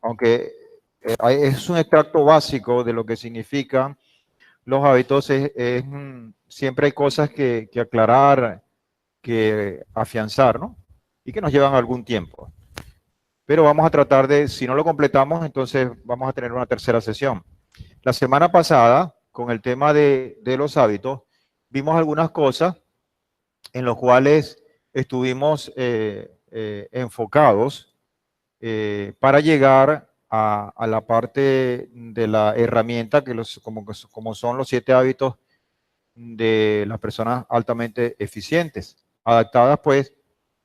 aunque es un extracto básico de lo que significan los hábitos, siempre hay cosas que aclarar, que afianzar, ¿no? Y que nos llevan algún tiempo. Pero vamos a tratar de, si no lo completamos, entonces vamos a tener una tercera sesión. La semana pasada, con el tema de los hábitos, vimos algunas cosas en las cuales estuvimos enfocados para llegar a la parte de la herramienta como son los 7 hábitos de las personas altamente eficientes, adaptadas pues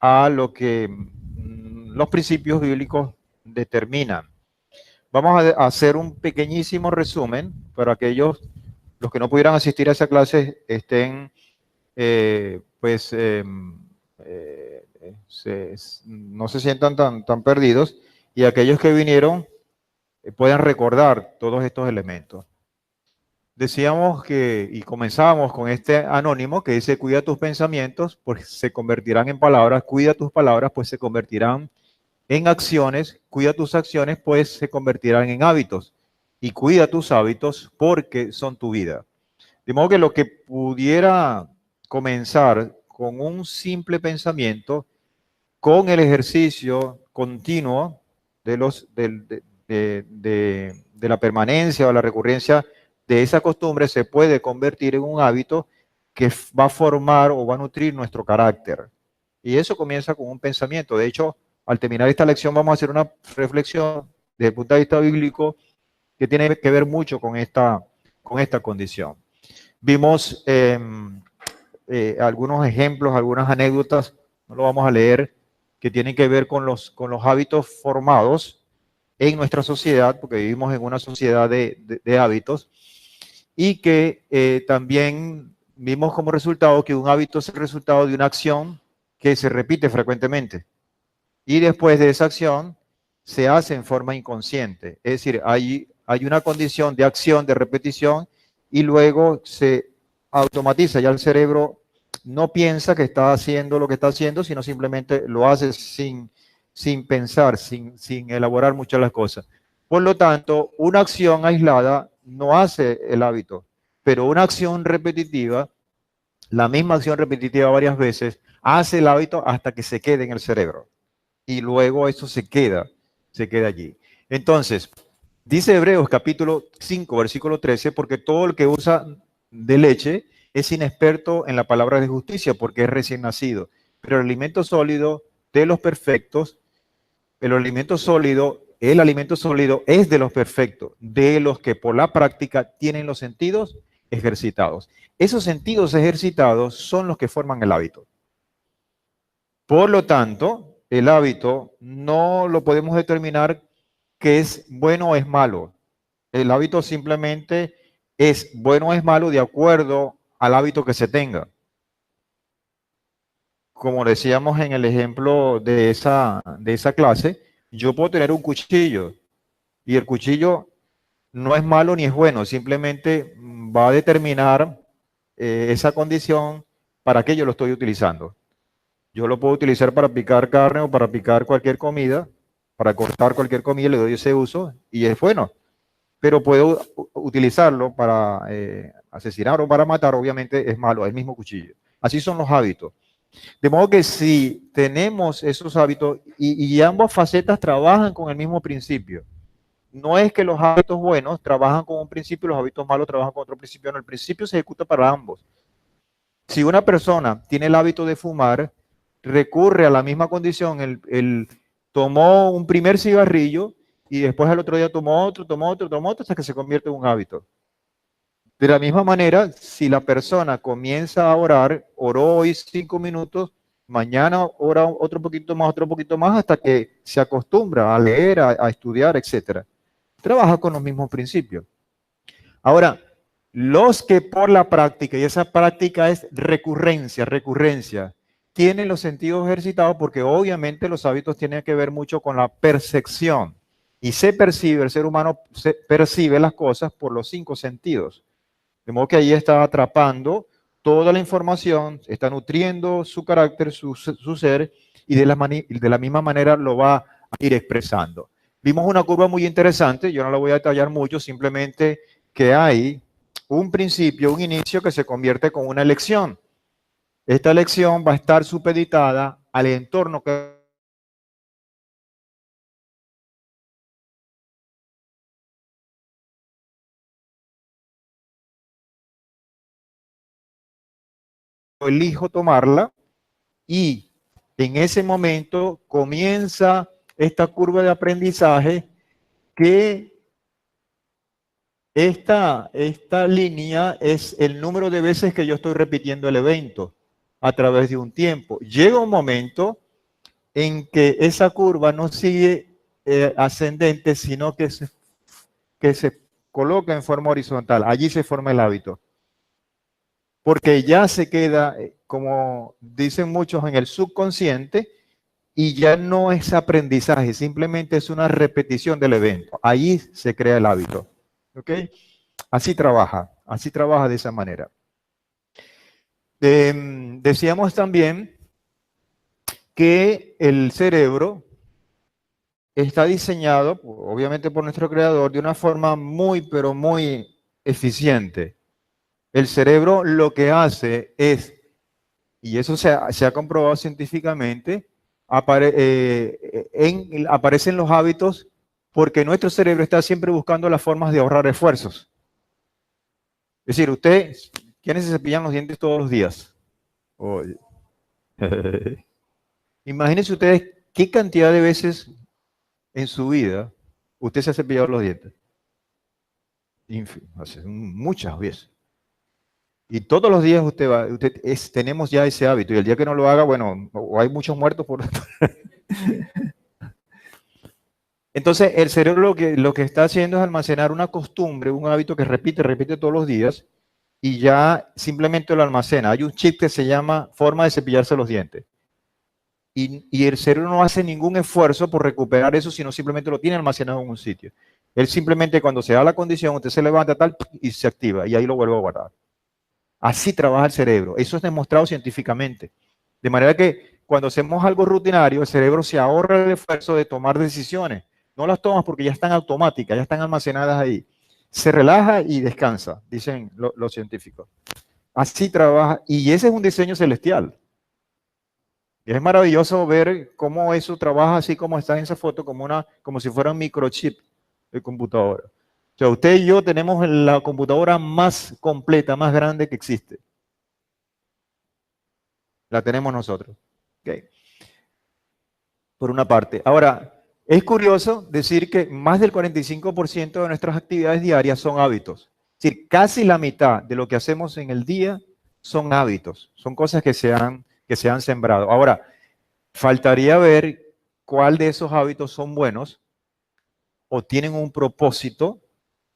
a lo que los principios bíblicos determinan. Vamos a hacer un pequeñísimo resumen para aquellos, los que no pudieran asistir a esa clase, estén, no se sientan tan perdidos, y aquellos que vinieron puedan recordar todos estos elementos. Decíamos y comenzábamos con este anónimo que dice: cuida tus pensamientos, pues se convertirán en palabras; cuida tus palabras, pues se convertirán en acciones; cuida tus acciones, pues se convertirán en hábitos; y cuida tus hábitos, porque son tu vida. De modo que lo que pudiera comenzar con un simple pensamiento, con el ejercicio continuo de la permanencia o la recurrencia de esa costumbre, se puede convertir en un hábito que va a formar o va a nutrir nuestro carácter. Y eso comienza con un pensamiento. De hecho, al terminar esta lección vamos a hacer una reflexión desde el punto de vista bíblico que tiene que ver mucho con esta condición. Vimos algunos ejemplos, algunas anécdotas, no lo vamos a leer, que tienen que ver con los hábitos formados en nuestra sociedad, porque vivimos en una sociedad de hábitos, y que también vimos como resultado que un hábito es el resultado de una acción que se repite frecuentemente, y después de esa acción se hace en forma inconsciente. Es decir, hay una condición de acción, de repetición, y luego se automatiza. Ya el cerebro no piensa que está haciendo lo que está haciendo, sino simplemente lo hace sin pensar, sin elaborar muchas las cosas. Por lo tanto, una acción aislada no hace el hábito, pero una acción repetitiva, la misma acción repetitiva varias veces, hace el hábito hasta que se quede en el cerebro. Y luego eso se queda allí. Entonces, dice Hebreos capítulo 5, versículo 13, porque todo el que usa de leche es inexperto en la palabra de justicia, porque es recién nacido. Pero el alimento sólido de los perfectos, el alimento sólido es de los perfectos, de los que por la práctica tienen los sentidos ejercitados. Esos sentidos ejercitados son los que forman el hábito. Por lo tanto, el hábito no lo podemos determinar que es bueno o es malo. El hábito simplemente es bueno o es malo de acuerdo al hábito que se tenga. Como decíamos en el ejemplo de esa clase, yo puedo tener un cuchillo y el cuchillo no es malo ni es bueno, simplemente va a determinar esa condición para qué yo lo estoy utilizando. Yo lo puedo utilizar para picar carne o para picar cualquier comida, para cortar cualquier comida, le doy ese uso y es bueno. Pero puedo utilizarlo para asesinar o para matar, obviamente es malo, es el mismo cuchillo. Así son los hábitos. De modo que si tenemos esos hábitos y ambas facetas trabajan con el mismo principio, no es que los hábitos buenos trabajan con un principio y los hábitos malos trabajan con otro principio, no, el principio se ejecuta para ambos. Si una persona tiene el hábito de fumar, recurre a la misma condición, tomó un primer cigarrillo y después al otro día tomó otro, hasta que se convierte en un hábito. De la misma manera, si la persona comienza a orar, oró hoy 5 minutos, mañana ora otro poquito más, hasta que se acostumbra a leer, a estudiar, etc. Trabaja con los mismos principios. Ahora, los que por la práctica, y esa práctica es recurrencia, tienen los sentidos ejercitados, porque obviamente los hábitos tienen que ver mucho con la percepción. Y el ser humano percibe las cosas por los 5 sentidos. De modo que ahí está atrapando toda la información, está nutriendo su carácter, su ser, y de la misma manera lo va a ir expresando. vimos una curva muy interesante, yo no la voy a detallar mucho, simplemente que hay un principio, un inicio que se convierte con una elección. Esta elección va a estar supeditada al entorno que elijo tomarla y en ese momento comienza esta curva de aprendizaje que esta línea es el número de veces que yo estoy repitiendo el evento a través de un tiempo. Llega un momento en que esa curva no sigue ascendente, sino que se coloca en forma horizontal. Allí se forma el hábito. Porque ya se queda, como dicen muchos, en el subconsciente y ya no es aprendizaje, simplemente es una repetición del evento. Ahí se crea el hábito. ¿Ok? Así trabaja de esa manera. Decíamos también que el cerebro está diseñado, obviamente por nuestro creador, de una forma muy, pero muy eficiente. El cerebro lo que hace es, y eso se ha comprobado científicamente, aparecen los hábitos porque nuestro cerebro está siempre buscando las formas de ahorrar esfuerzos. Es decir, ¿quiénes se cepillan los dientes todos los días? Oye. Imagínense ustedes qué cantidad de veces en su vida usted se ha cepillado los dientes. Muchas veces. Y todos los días tenemos ya ese hábito. Y el día que no lo haga, bueno, o hay muchos muertos por... Entonces, el cerebro lo que está haciendo es almacenar una costumbre, un hábito que repite todos los días y ya simplemente lo almacena. Hay un chip que se llama forma de cepillarse los dientes. Y el cerebro no hace ningún esfuerzo por recuperar eso, sino simplemente lo tiene almacenado en un sitio. Él simplemente cuando se da la condición, usted se levanta tal y se activa y ahí lo vuelve a guardar. Así trabaja el cerebro. Eso es demostrado científicamente. De manera que cuando hacemos algo rutinario, el cerebro se ahorra el esfuerzo de tomar decisiones. No las tomas porque ya están automáticas, ya están almacenadas ahí. Se relaja y descansa, dicen los científicos. Así trabaja. Y ese es un diseño celestial. Y es maravilloso ver cómo eso trabaja así como está en esa foto, como si fuera un microchip de computadora. O sea, usted y yo tenemos la computadora más completa, más grande que existe. La tenemos nosotros. Okay. Por una parte. Ahora, es curioso decir que más del 45% de nuestras actividades diarias son hábitos. Es decir, casi la mitad de lo que hacemos en el día son hábitos, son cosas que se han sembrado. Ahora, faltaría ver cuál de esos hábitos son buenos o tienen un propósito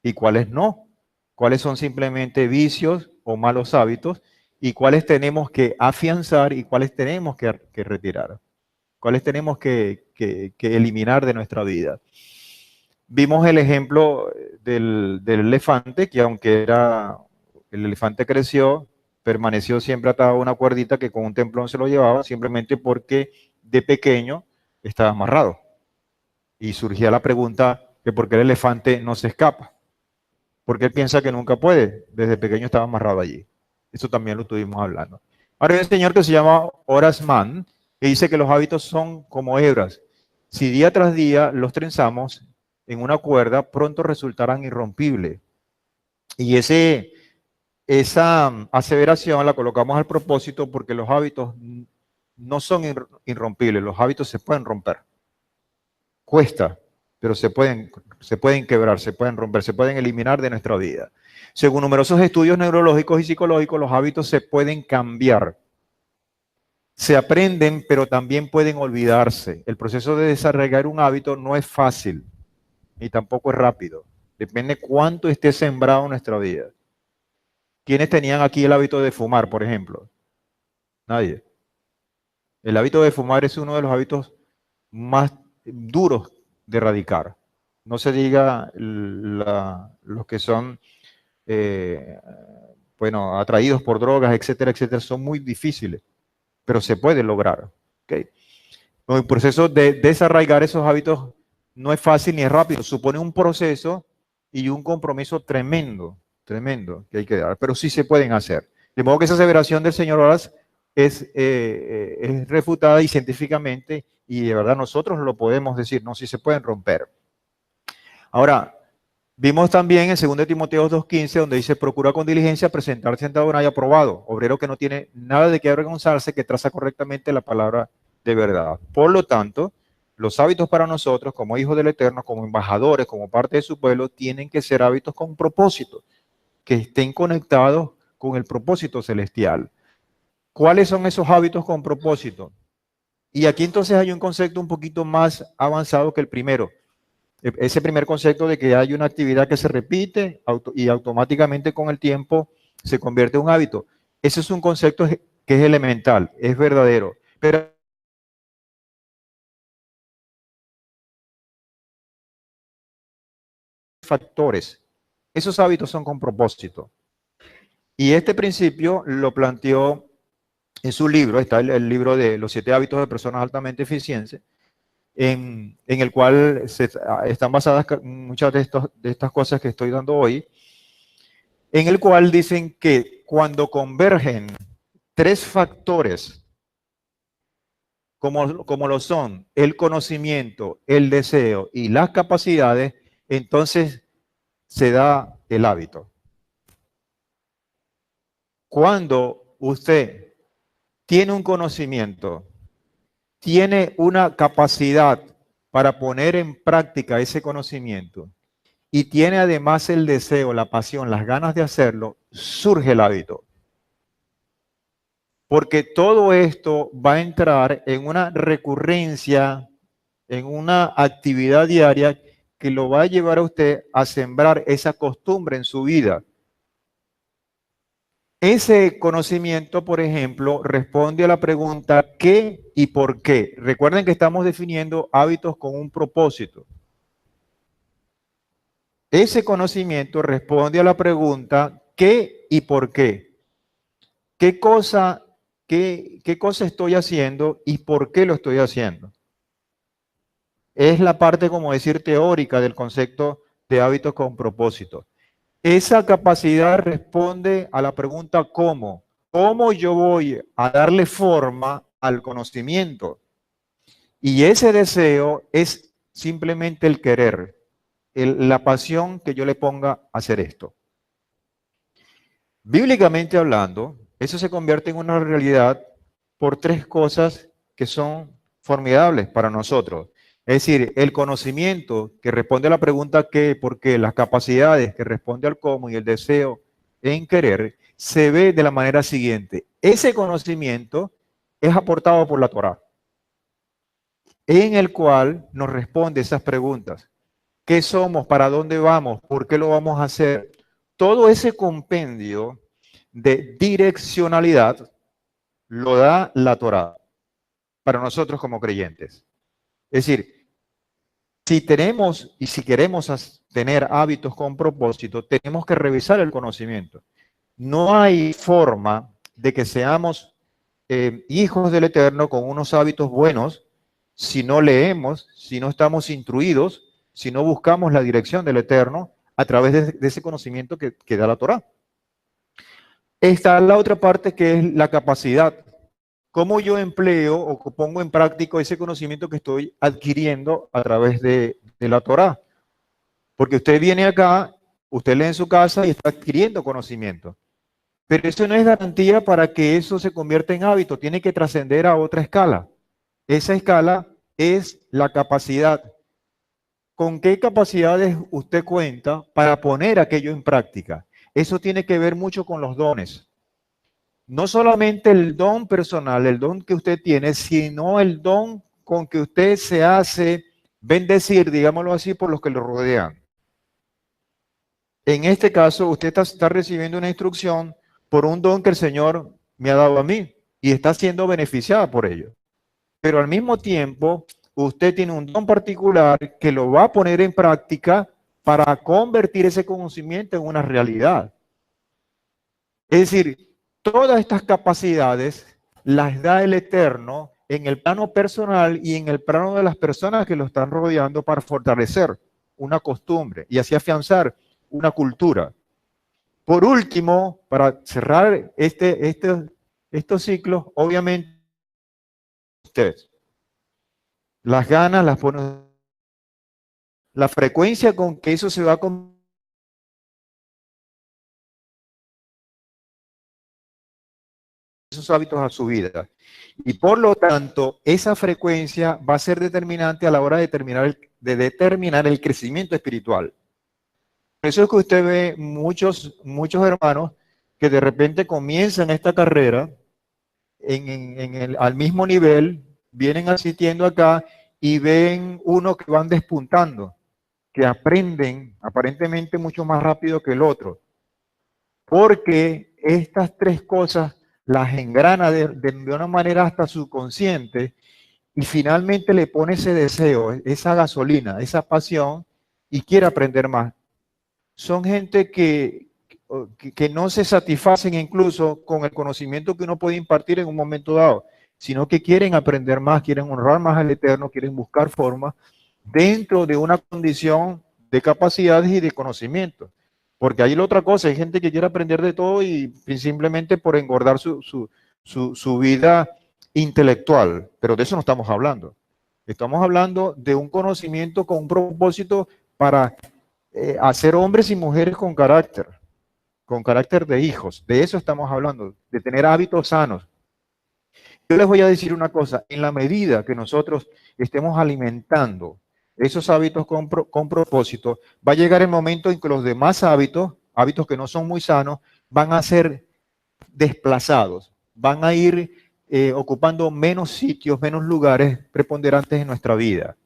y cuáles no. Cuáles son simplemente vicios o malos hábitos y cuáles tenemos que afianzar y cuáles tenemos que retirar. Cuáles tenemos que eliminar de nuestra vida. Vimos el ejemplo del elefante, que aunque el elefante creció, permaneció siempre atado a una cuerdita que con un templón se lo llevaba, simplemente porque de pequeño estaba amarrado. Y surgía la pregunta de por qué el elefante no se escapa. Porque él piensa que nunca puede. Desde pequeño estaba amarrado allí. Eso también lo estuvimos hablando. Ahora hay un señor que se llama Horace Mann, que dice que los hábitos son como hebras. Si día tras día los trenzamos en una cuerda, pronto resultarán irrompibles. Y esa aseveración la colocamos al propósito porque los hábitos no son irrompibles, los hábitos se pueden romper. Cuesta, pero se pueden quebrar, se pueden romper, se pueden eliminar de nuestra vida. Según numerosos estudios neurológicos y psicológicos, los hábitos se pueden cambiar. Se aprenden, pero también pueden olvidarse. El proceso de desarrollar un hábito no es fácil, ni tampoco es rápido. Depende cuánto esté sembrado en nuestra vida. ¿Quiénes tenían aquí el hábito de fumar, por ejemplo? Nadie. El hábito de fumar es uno de los hábitos más duros de erradicar. No se diga los que son, atraídos por drogas, etcétera, etcétera, son muy difíciles, pero se puede lograr. ¿Okay? El proceso de desarraigar esos hábitos no es fácil ni es rápido, supone un proceso y un compromiso tremendo, tremendo que hay que dar, pero sí se pueden hacer. De modo que esa aseveración del señor Horaz es refutada y científicamente, y de verdad nosotros lo podemos decir, no, sí se pueden romper. Ahora, vimos también en 2 Timoteo 2:15, donde dice, procura con diligencia presentarse ante Adonai aprobado, obrero que no tiene nada de qué avergonzarse, que traza correctamente la palabra de verdad. Por lo tanto, los hábitos para nosotros, como hijos del Eterno, como embajadores, como parte de su pueblo, tienen que ser hábitos con propósito, que estén conectados con el propósito celestial. ¿Cuáles son esos hábitos con propósito? Y aquí entonces hay un concepto un poquito más avanzado que el primero. Ese primer concepto de que hay una actividad que se repite y automáticamente con el tiempo se convierte en un hábito. Ese es un concepto que es elemental, es verdadero. Pero factores, esos hábitos son con propósito. Y este principio lo planteó en su libro, está el libro de los 7 hábitos de personas altamente eficientes, en el cual están basadas muchas de estas cosas que estoy dando hoy, en el cual dicen que cuando convergen 3 factores, como lo son el conocimiento, el deseo y las capacidades, entonces se da el hábito. Cuando usted tiene un conocimiento, tiene una capacidad para poner en práctica ese conocimiento y tiene además el deseo, la pasión, las ganas de hacerlo, surge el hábito. Porque todo esto va a entrar en una recurrencia, en una actividad diaria que lo va a llevar a usted a sembrar esa costumbre en su vida. Ese conocimiento, por ejemplo, responde a la pregunta ¿qué y por qué? Recuerden que estamos definiendo hábitos con un propósito. Ese conocimiento responde a la pregunta ¿qué y por qué? ¿Qué cosa estoy haciendo y por qué lo estoy haciendo? Es la parte, como decir, teórica del concepto de hábitos con propósito. Esa capacidad responde a la pregunta ¿cómo? ¿Cómo yo voy a darle forma al conocimiento? Y ese deseo es simplemente el querer, la pasión que yo le ponga a hacer esto. Bíblicamente hablando, eso se convierte en una realidad por 3 cosas que son formidables para nosotros. Es decir, el conocimiento que responde a la pregunta qué, por qué, las capacidades que responde al cómo y el deseo en querer, se ve de la manera siguiente. Ese conocimiento es aportado por la Torá, en el cual nos responde esas preguntas. ¿Qué somos? ¿Para dónde vamos? ¿Por qué lo vamos a hacer? Todo ese compendio de direccionalidad lo da la Torá para nosotros como creyentes. Es decir, si tenemos y si queremos tener hábitos con propósito, tenemos que revisar el conocimiento. No hay forma de que seamos hijos del Eterno con unos hábitos buenos si no leemos, si no estamos instruidos, si no buscamos la dirección del Eterno a través de ese conocimiento que da la Torá. Está la otra parte que es la capacidad. ¿Cómo yo empleo o pongo en práctica ese conocimiento que estoy adquiriendo a través de la Torá? Porque usted viene acá, usted lee en su casa y está adquiriendo conocimiento. Pero eso no es garantía para que eso se convierta en hábito, tiene que trascender a otra escala. Esa escala es la capacidad. ¿Con qué capacidades usted cuenta para poner aquello en práctica? Eso tiene que ver mucho con los dones. No solamente el don personal, el don que usted tiene, sino el don con que usted se hace bendecir, digámoslo así, por los que lo rodean. En este caso, usted está recibiendo una instrucción por un don que el Señor me ha dado a mí y está siendo beneficiada por ello. Pero al mismo tiempo, usted tiene un don particular que lo va a poner en práctica para convertir ese conocimiento en una realidad. Es decir, todas estas capacidades las da el Eterno en el plano personal y en el plano de las personas que lo están rodeando para fortalecer una costumbre y así afianzar una cultura. Por último, para cerrar estos ciclos, obviamente ustedes, las ganas las ponen, la frecuencia con que eso se va con esos hábitos a su vida. Y por lo tanto, esa frecuencia va a ser determinante a la hora de determinar el crecimiento espiritual. Por eso es que usted ve muchos hermanos que de repente comienzan esta carrera al mismo nivel, vienen asistiendo acá y ven uno que van despuntando, que aprenden aparentemente mucho más rápido que el otro, porque estas tres cosas las engrana de una manera hasta subconsciente y finalmente le pone ese deseo, esa gasolina, esa pasión y quiere aprender más. Son gente que no se satisfacen incluso con el conocimiento que uno puede impartir en un momento dado, sino que quieren aprender más, quieren honrar más al Eterno, quieren buscar formas dentro de una condición de capacidades y de conocimiento. Porque hay la otra cosa, hay gente que quiere aprender de todo y simplemente por engordar su vida intelectual, pero de eso no estamos hablando. Estamos hablando de un conocimiento con un propósito para hacer hombres y mujeres con carácter de hijos. De eso estamos hablando, de tener hábitos sanos. Yo les voy a decir una cosa, en la medida que nosotros estemos alimentando esos hábitos con propósito, va a llegar el momento en que los demás hábitos que no son muy sanos, van a ser desplazados, van a ir ocupando menos sitios, menos lugares preponderantes en nuestra vida.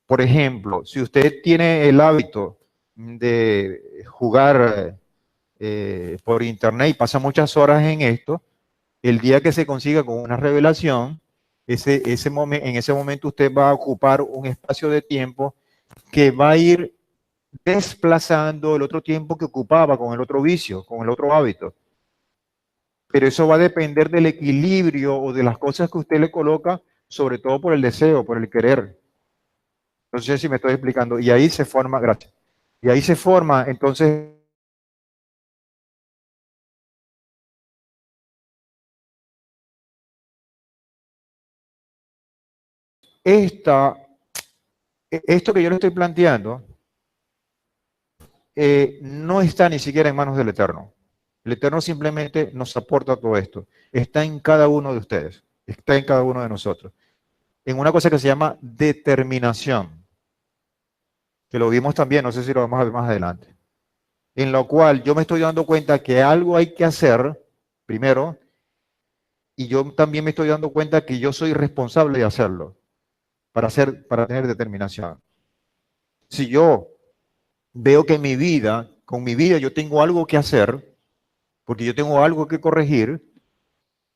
Por ejemplo, si usted tiene el hábito de jugar por internet y pasa muchas horas en esto, el día que se consiga con una revelación, en ese momento usted va a ocupar un espacio de tiempo que va a ir desplazando el otro tiempo que ocupaba con el otro vicio, con el otro hábito. Pero eso va a depender del equilibrio o de las cosas que usted le coloca, sobre todo por el deseo, por el querer. No sé si me estoy explicando. Y ahí se forma, gracias. Y ahí se forma, entonces, esta, esto que yo le estoy planteando no está ni siquiera en manos del Eterno. El Eterno simplemente nos aporta todo esto. Está en cada uno de ustedes. Está en cada uno de nosotros. En una cosa que se llama determinación, que lo vimos también, no sé si lo vamos a ver más adelante, en lo cual yo me estoy dando cuenta que algo hay que hacer primero, y yo también me estoy dando cuenta que yo soy responsable de hacerlo, para tener determinación. Si yo veo que con mi vida yo tengo algo que hacer, porque yo tengo algo que corregir,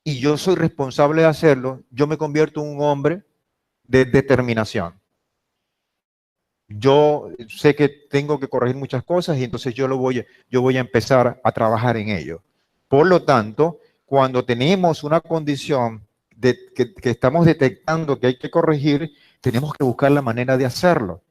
y yo soy responsable de hacerlo, yo me convierto en un hombre de determinación. Yo sé que tengo que corregir muchas cosas y entonces yo voy a empezar a trabajar en ello. Por lo tanto, cuando tenemos una condición que estamos detectando que hay que corregir, tenemos que buscar la manera de hacerlo.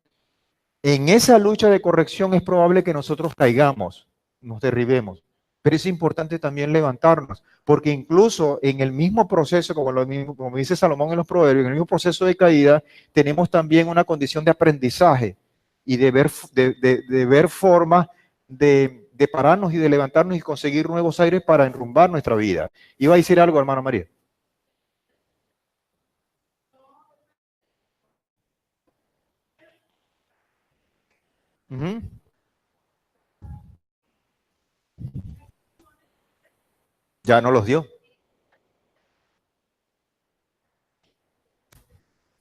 En esa lucha de corrección es probable que nosotros caigamos, nos derribemos, pero es importante también levantarnos, porque incluso en el mismo proceso, como dice Salomón en los Proverbios, en el mismo proceso de caída, tenemos también una condición de aprendizaje y de ver formas de pararnos y de levantarnos y conseguir nuevos aires para enrumbar nuestra vida. Iba a decir algo, hermano María. Ujú. Ya no los dio.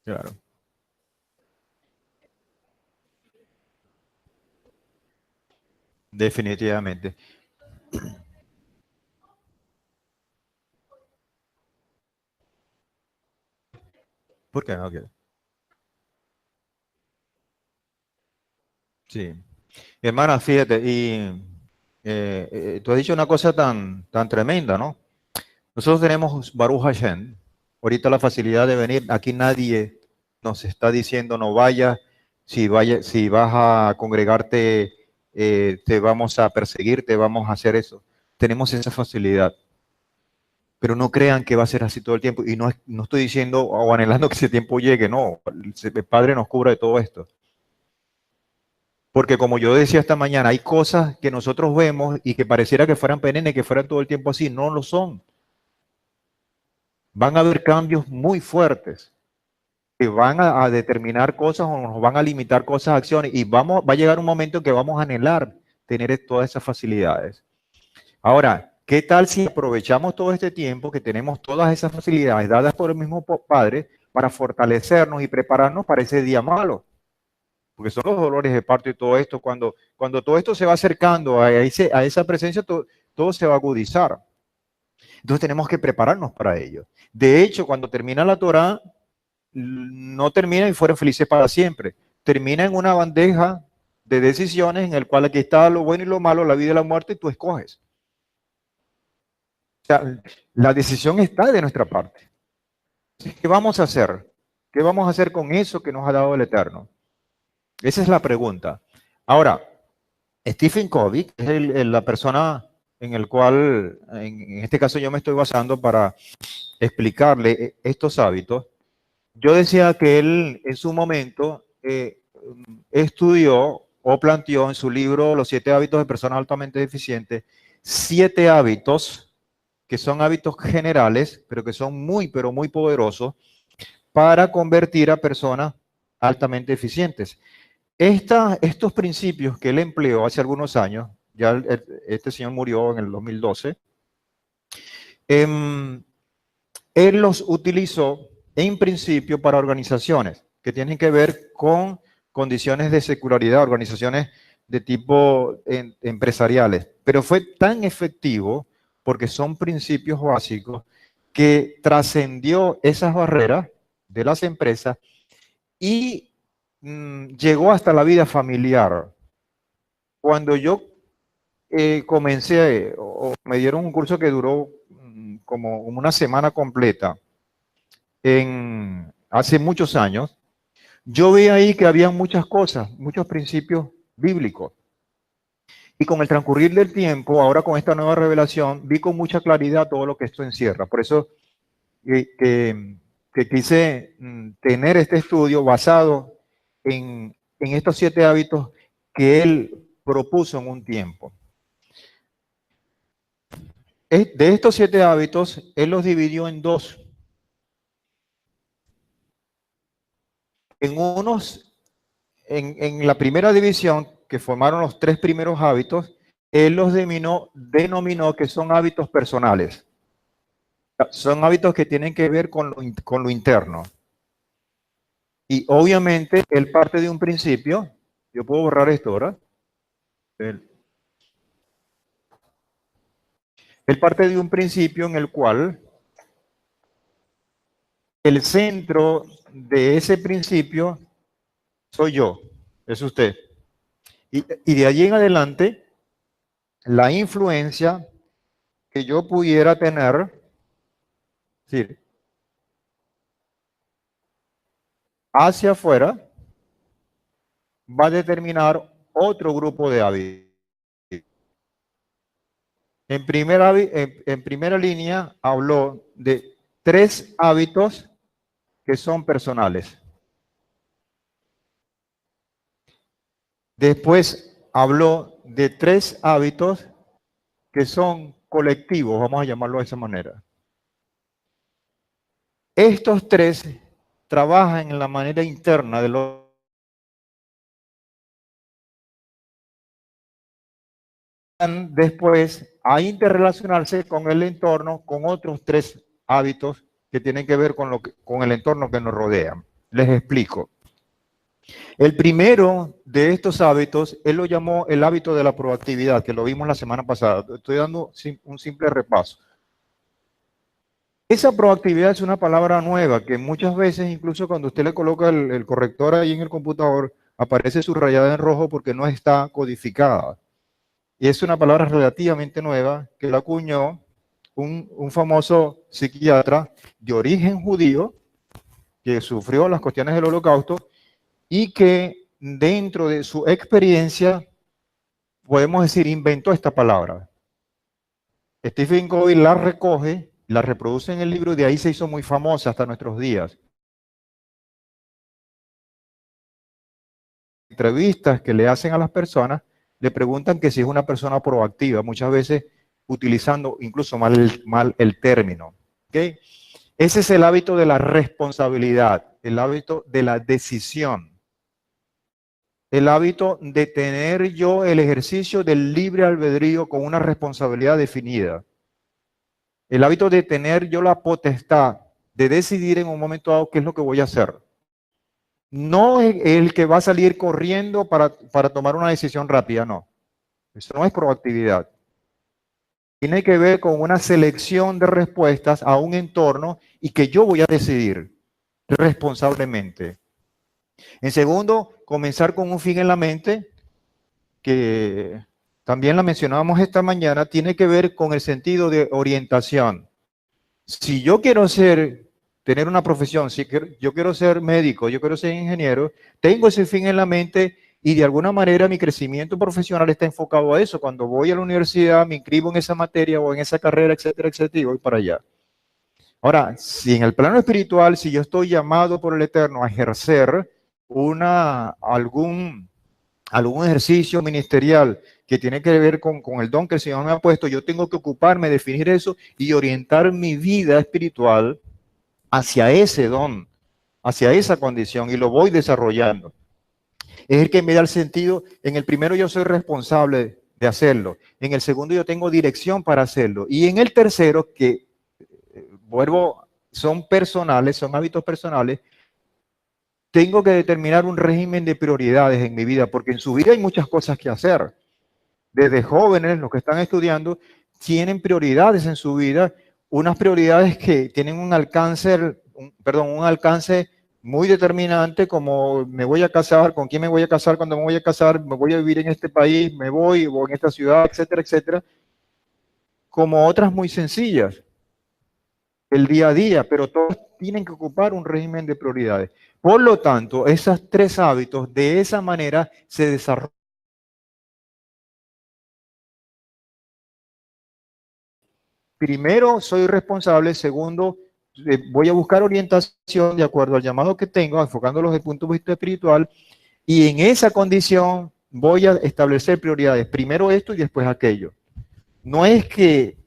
Claro, definitivamente. ¿Por qué no? Sí. Hermana, fíjate, y tú has dicho una cosa tan tremenda, ¿no? Nosotros tenemos Baruch Hashem, ahorita la facilidad de venir, aquí nadie nos está diciendo no vayas, si vas a congregarte, te vamos a perseguir, te vamos a hacer eso. Tenemos esa facilidad. Pero no crean que va a ser así todo el tiempo. Y no estoy diciendo o anhelando que ese tiempo llegue, no. El Padre nos cubra de todo esto. Porque como yo decía esta mañana, hay cosas que nosotros vemos y que pareciera que fueran perennes, que fueran todo el tiempo así. No lo son. Van a haber cambios muy fuertes que van a determinar cosas o nos van a limitar cosas, acciones. Y va a llegar un momento en que vamos a anhelar tener todas esas facilidades. Ahora, ¿qué tal si aprovechamos todo este tiempo que tenemos todas esas facilidades dadas por el mismo Padre para fortalecernos y prepararnos para ese día malo? Porque son los dolores de parto y todo esto. Cuando todo esto se va acercando a esa presencia, todo se va a agudizar. Entonces tenemos que prepararnos para ello. De hecho, cuando termina la Torá, no termina y fueron felices para siempre. Termina en una bandeja de decisiones en el cual aquí está lo bueno y lo malo, la vida y la muerte, y tú escoges. O sea, la decisión está de nuestra parte. ¿Qué vamos a hacer? ¿Qué vamos a hacer con eso que nos ha dado el Eterno? Esa es la pregunta. Ahora, Stephen Covey, que es la persona en el cual, en este caso yo me estoy basando para explicarle estos hábitos, yo decía que él en su momento estudió o planteó en su libro Los 7 hábitos de personas altamente deficientes, 7 hábitos que son hábitos generales, pero que son muy, pero muy poderosos para convertir a personas altamente eficientes. Estos principios que él empleó hace algunos años, ya este señor murió en el 2012, él los utilizó en principio para organizaciones que tienen que ver con condiciones de secularidad, organizaciones de tipo empresariales, pero fue tan efectivo porque son principios básicos que trascendió esas barreras de las empresas y llegó hasta la vida familiar. Cuando yo comencé, o me dieron un curso que duró como una semana completa, hace muchos años, yo vi ahí que había muchas cosas, muchos principios bíblicos. Y con el transcurrir del tiempo, ahora con esta nueva revelación, vi con mucha claridad todo lo que esto encierra. Por eso que quise tener este estudio basado en estos 7 hábitos que él propuso en un tiempo. De estos 7 hábitos, él los dividió en 2. En la primera división, que formaron los 3 primeros hábitos, él los denominó que son hábitos personales. Son hábitos que tienen que ver con lo interno. Y obviamente él parte de un principio. Yo puedo borrar esto, ¿verdad? Él parte de un principio en el cual el centro de ese principio soy yo, es usted. Y de allí en adelante, la influencia que yo pudiera tener, sí, hacia afuera, va a determinar otro grupo de hábitos. En primera línea habló de 3 hábitos que son personales. Después habló de 3 hábitos que son colectivos, vamos a llamarlo de esa manera. Estos 3 trabajan en la manera interna de los después a interrelacionarse con el entorno, con otros 3 hábitos que tienen que ver con el entorno que nos rodea. Les explico. El primero de estos hábitos, él lo llamó el hábito de la proactividad, que lo vimos la semana pasada. Estoy dando un simple repaso. Esa proactividad es una palabra nueva que muchas veces, incluso cuando usted le coloca el corrector ahí en el computador, aparece subrayada en rojo porque no está codificada. Y es una palabra relativamente nueva que la acuñó un famoso psiquiatra de origen judío que sufrió las cuestiones del Holocausto y que dentro de su experiencia, podemos decir, inventó esta palabra. Stephen Covey la recoge, la reproduce en el libro y de ahí se hizo muy famosa hasta nuestros días. Entrevistas que le hacen a las personas, le preguntan que si es una persona proactiva, muchas veces utilizando incluso mal el término. ¿Okay? Ese es el hábito de la responsabilidad, el hábito de la decisión, el hábito de tener yo el ejercicio del libre albedrío con una responsabilidad definida, el hábito de tener yo la potestad de decidir en un momento dado qué es lo que voy a hacer. No es el que va a salir corriendo para tomar una decisión rápida, no. Eso no es proactividad. Tiene que ver con una selección de respuestas a un entorno y que yo voy a decidir responsablemente. En segundo, comenzar con un fin en la mente, que también la mencionábamos esta mañana, tiene que ver con el sentido de orientación. Si yo quiero tener una profesión, si yo quiero ser médico, yo quiero ser ingeniero, tengo ese fin en la mente y de alguna manera mi crecimiento profesional está enfocado a eso. Cuando voy a la universidad, me inscribo en esa materia o en esa carrera, etcétera, etcétera, y voy para allá. Ahora, si en el plano espiritual, si yo estoy llamado por el Eterno a ejercer algún ejercicio ministerial que tiene que ver con el don que el Señor me ha puesto, yo tengo que ocuparme, definir eso y orientar mi vida espiritual hacia ese don, hacia esa condición, y lo voy desarrollando. Es el que me da el sentido. En el primero yo soy responsable de hacerlo, en el segundo yo tengo dirección para hacerlo, y en el tercero, que son personales, son hábitos personales, tengo que determinar un régimen de prioridades en mi vida, porque en su vida hay muchas cosas que hacer. Desde jóvenes, los que están estudiando, tienen prioridades en su vida, unas prioridades que tienen un alcance muy determinante, como me voy a casar, con quién me voy a casar, cuándo me voy a casar, me voy a vivir en este país, me voy, o en esta ciudad, etcétera, etcétera, como otras muy sencillas, el día a día, pero todos tienen que ocupar un régimen de prioridades. Por lo tanto, esos tres hábitos de esa manera se desarrollan. Primero, soy responsable. Segundo, voy a buscar orientación de acuerdo al llamado que tengo, enfocándolo desde el punto de vista espiritual. Y en esa condición voy a establecer prioridades. Primero esto y después aquello. No es que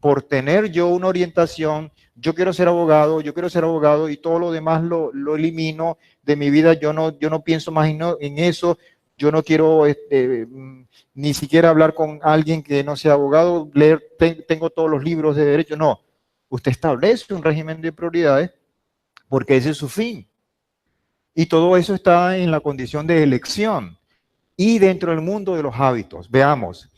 por tener yo una orientación, yo quiero ser abogado y todo lo demás lo elimino de mi vida. Yo no pienso más en eso. Yo no quiero ni siquiera hablar con alguien que no sea abogado, tengo todos los libros de derecho. No, usted establece un régimen de prioridades porque ese es su fin. Y todo eso está en la condición de elección y dentro del mundo de los hábitos. Veamos,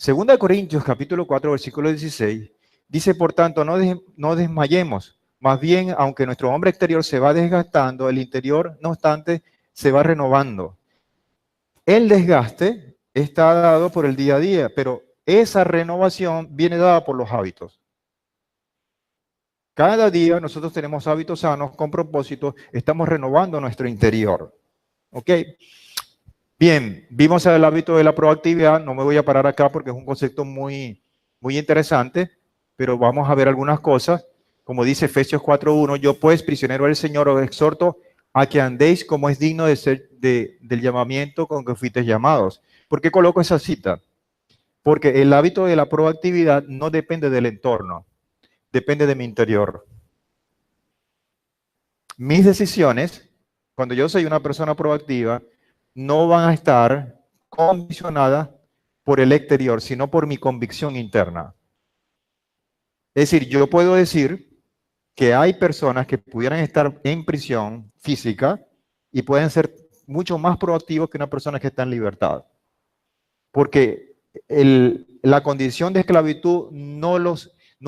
2 Corintios capítulo 4, versículo 16, dice, por tanto, no desmayemos. Más bien, aunque nuestro hombre exterior se va desgastando, el interior, no obstante, se va renovando. El desgaste está dado por el día a día, pero esa renovación viene dada por los hábitos. Cada día nosotros tenemos hábitos sanos con propósito, estamos renovando nuestro interior. ¿Ok? Bien, vimos el hábito de la proactividad, no me voy a parar acá porque es un concepto muy, muy interesante, pero vamos a ver algunas cosas. Como dice Efesios 4:1, yo pues, prisionero del Señor, os exhorto a que andéis como es digno de ser del llamamiento con que fuisteis llamados. ¿Por qué coloco esa cita? Porque el hábito de la proactividad no depende del entorno, depende de mi interior. Mis decisiones, cuando yo soy una persona proactiva, no van a estar condicionadas por el exterior, sino por mi convicción interna. Es decir, yo puedo decir que hay personas que pudieran estar en prisión física y pueden ser mucho más proactivos que una persona que está en libertad. Porque la condición de esclavitud no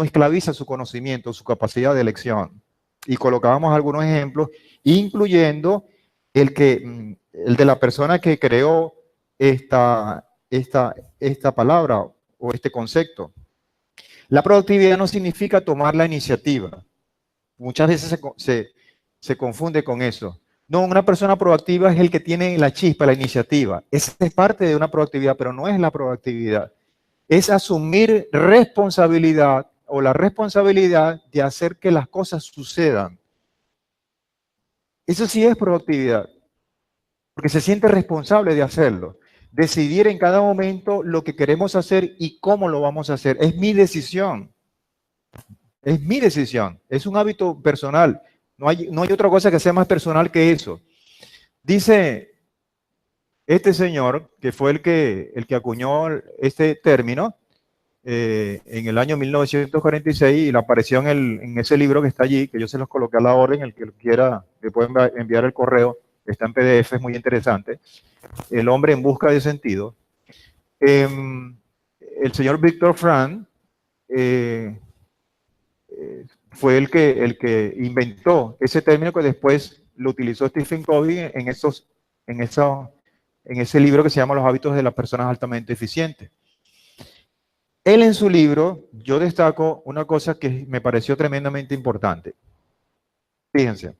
esclaviza su conocimiento, su capacidad de elección. Y colocábamos algunos ejemplos, incluyendo el de la persona que creó esta palabra o este concepto. La productividad no significa tomar la iniciativa. Muchas veces se confunde con eso. No, una persona proactiva es el que tiene la chispa, la iniciativa. Esa es parte de una proactividad, pero no es la proactividad. Es asumir responsabilidad o la responsabilidad de hacer que las cosas sucedan. Eso sí es proactividad, porque se siente responsable de hacerlo. Decidir en cada momento lo que queremos hacer y cómo lo vamos a hacer. Es mi decisión. Es mi decisión. Es un hábito personal. No hay otra cosa que sea más personal que eso. Dice este señor, que fue el que acuñó este término, en el año 1946 y le apareció en ese libro que está allí, que yo se los coloqué a la orden, el que quiera le pueden enviar el correo, está en PDF, es muy interesante, El hombre en busca de sentido. El señor Viktor Frankl fue el que inventó ese término que después lo utilizó Stephen Covey en ese libro que se llama Los hábitos de las personas altamente eficientes. Él en su libro, yo destaco una cosa que me pareció tremendamente importante. Fíjense,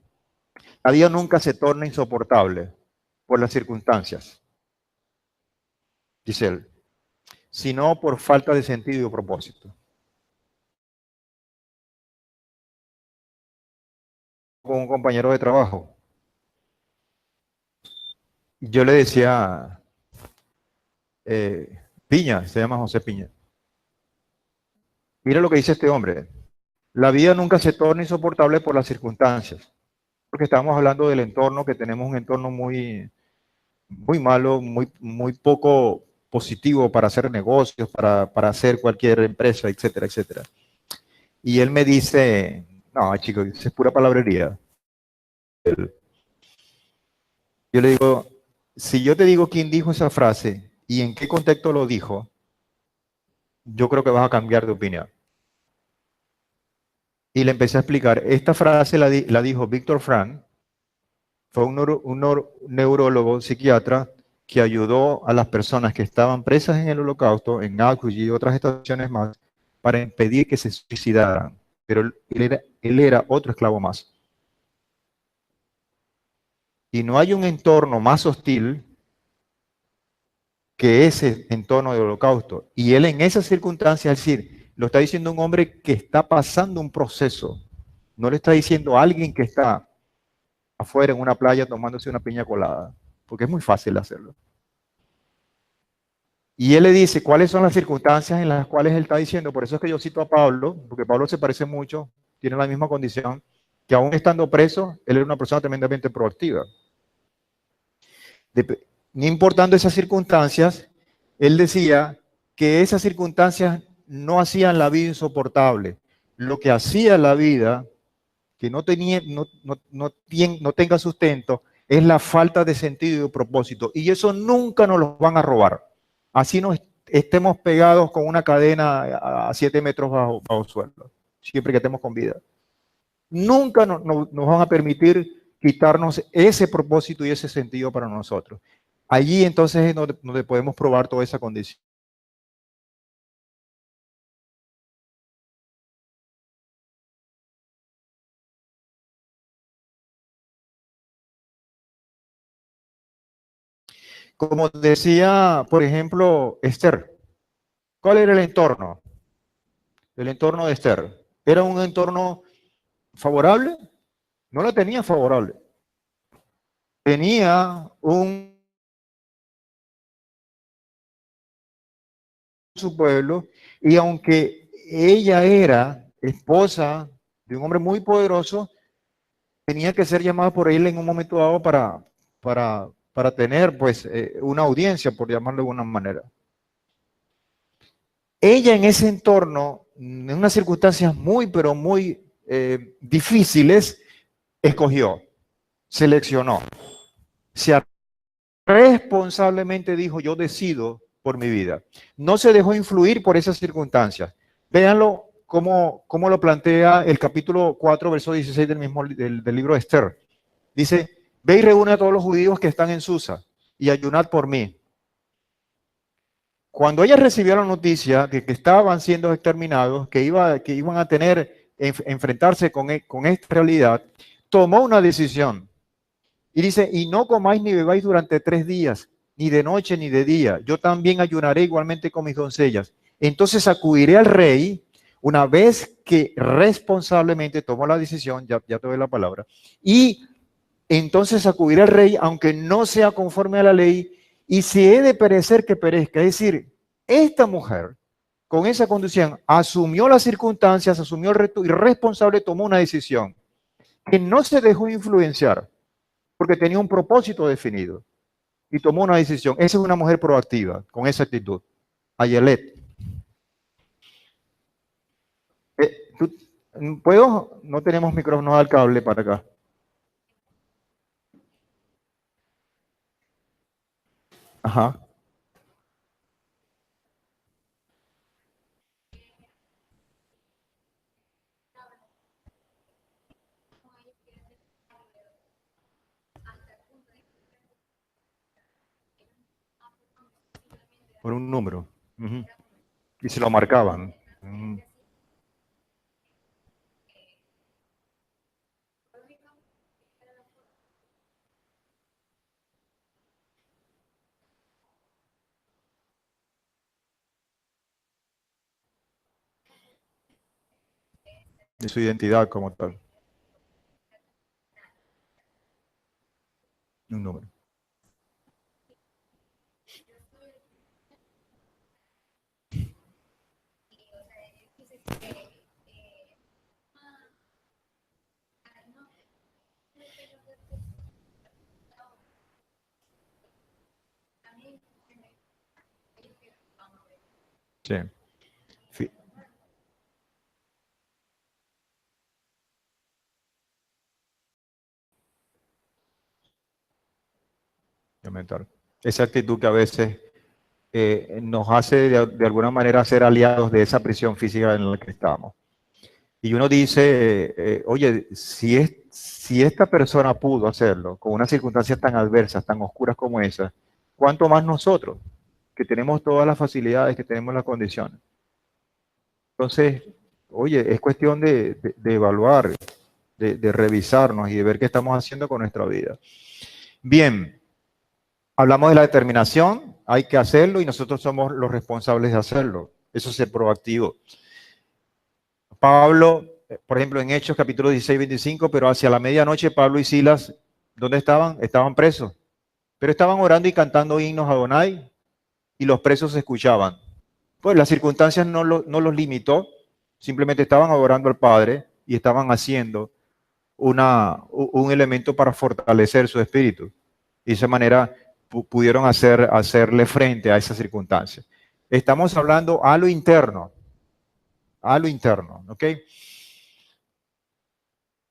la vida nunca se torna insoportable por las circunstancias, dice él, sino por falta de sentido y propósito. Con un compañero de trabajo, yo le decía, Piña, se llama José Piña, mira lo que dice este hombre, la vida nunca se torna insoportable por las circunstancias, porque estamos hablando del entorno, que tenemos un entorno muy, muy malo, muy poco positivo para hacer negocios, para hacer cualquier empresa, etcétera, etcétera. Y él me dice, no, chicos, es pura palabrería. Yo le digo, si yo te digo quién dijo esa frase y en qué contexto lo dijo, yo creo que vas a cambiar de opinión. Y le empecé a explicar, esta frase la dijo Viktor Frankl, fue un neurólogo, psiquiatra, que ayudó a las personas que estaban presas en el Holocausto, en Auschwitz y otras estaciones más, para impedir que se suicidaran. Pero él era otro esclavo más. Y no hay un entorno más hostil que ese entorno del Holocausto. Y él en esas circunstancias, es decir, lo está diciendo un hombre que está pasando un proceso. No le está diciendo a alguien que está afuera en una playa tomándose una piña colada, porque es muy fácil hacerlo. Y él le dice cuáles son las circunstancias en las cuales él está diciendo, por eso es que yo cito a Pablo, porque Pablo se parece mucho, tiene la misma condición, que aún estando preso, él era una persona tremendamente proactiva. No importando esas circunstancias, él decía que esas circunstancias no hacían la vida insoportable. Lo que hacía la vida, que no tenga sustento, es la falta de sentido y de propósito. Y eso nunca nos lo van a robar. Así nos estemos pegados con una cadena a 7 metros bajo suelo, siempre que estemos con vida. Nunca nos van a permitir quitarnos ese propósito y ese sentido para nosotros. Allí entonces es donde podemos probar toda esa condición. Como decía, por ejemplo, Esther, ¿cuál era el entorno? El entorno de Esther. ¿Era un entorno favorable? No la tenía favorable. Tenía su pueblo, y aunque ella era esposa de un hombre muy poderoso, tenía que ser llamada por él en un momento dado para tener pues una audiencia, por llamarlo de alguna manera. Ella en ese entorno, en unas circunstancias muy, pero muy difíciles, escogió, seleccionó, se responsablemente dijo, yo decido por mi vida. No se dejó influir por esas circunstancias. Véanlo cómo lo plantea el capítulo 4, verso 16 del libro de Esther. Dice, ve y reúne a todos los judíos que están en Susa y ayunad por mí. Cuando ella recibió la noticia de que estaban siendo exterminados, que iban a enfrentarse con esta realidad, tomó una decisión. Y dice, y no comáis ni bebáis durante 3 días, ni de noche ni de día. Yo también ayunaré igualmente con mis doncellas. Entonces acudiré al rey, una vez que responsablemente tomó la decisión, ya te doy la palabra, y entonces acudiré al rey, aunque no sea conforme a la ley, y si he de perecer, que perezca. Es decir, esta mujer, con esa condición, asumió las circunstancias, asumió el reto y responsable tomó una decisión que no se dejó influenciar porque tenía un propósito definido y tomó una decisión. Esa es una mujer proactiva, con esa actitud. Ayelet. ¿Puedo? No tenemos micrófono al cable para acá. Ajá. Por un número. Ujú. Y se lo marcaban. De su identidad como tal. Un número. Sí. Aumentar. Esa actitud que a veces nos hace de alguna manera ser aliados de esa prisión física en la que estamos. Y uno dice, oye, si esta persona pudo hacerlo con unas circunstancias tan adversas, tan oscuras como esas, ¿cuánto más nosotros, que tenemos todas las facilidades, que tenemos las condiciones? Entonces, oye, es cuestión de evaluar, de revisarnos y de ver qué estamos haciendo con nuestra vida. Bien, hablamos de la determinación, hay que hacerlo y nosotros somos los responsables de hacerlo. Eso es ser proactivo. Pablo, por ejemplo, en Hechos capítulo 16, 25, pero hacia la medianoche Pablo y Silas, ¿dónde estaban? Estaban presos, pero estaban orando y cantando himnos a Adonai y los presos escuchaban. Pues las circunstancias no los limitó, simplemente estaban adorando al Padre y estaban haciendo un elemento para fortalecer su espíritu. Y de esa manera pudieron hacerle frente a esas circunstancias. Estamos hablando a lo interno, ¿ok?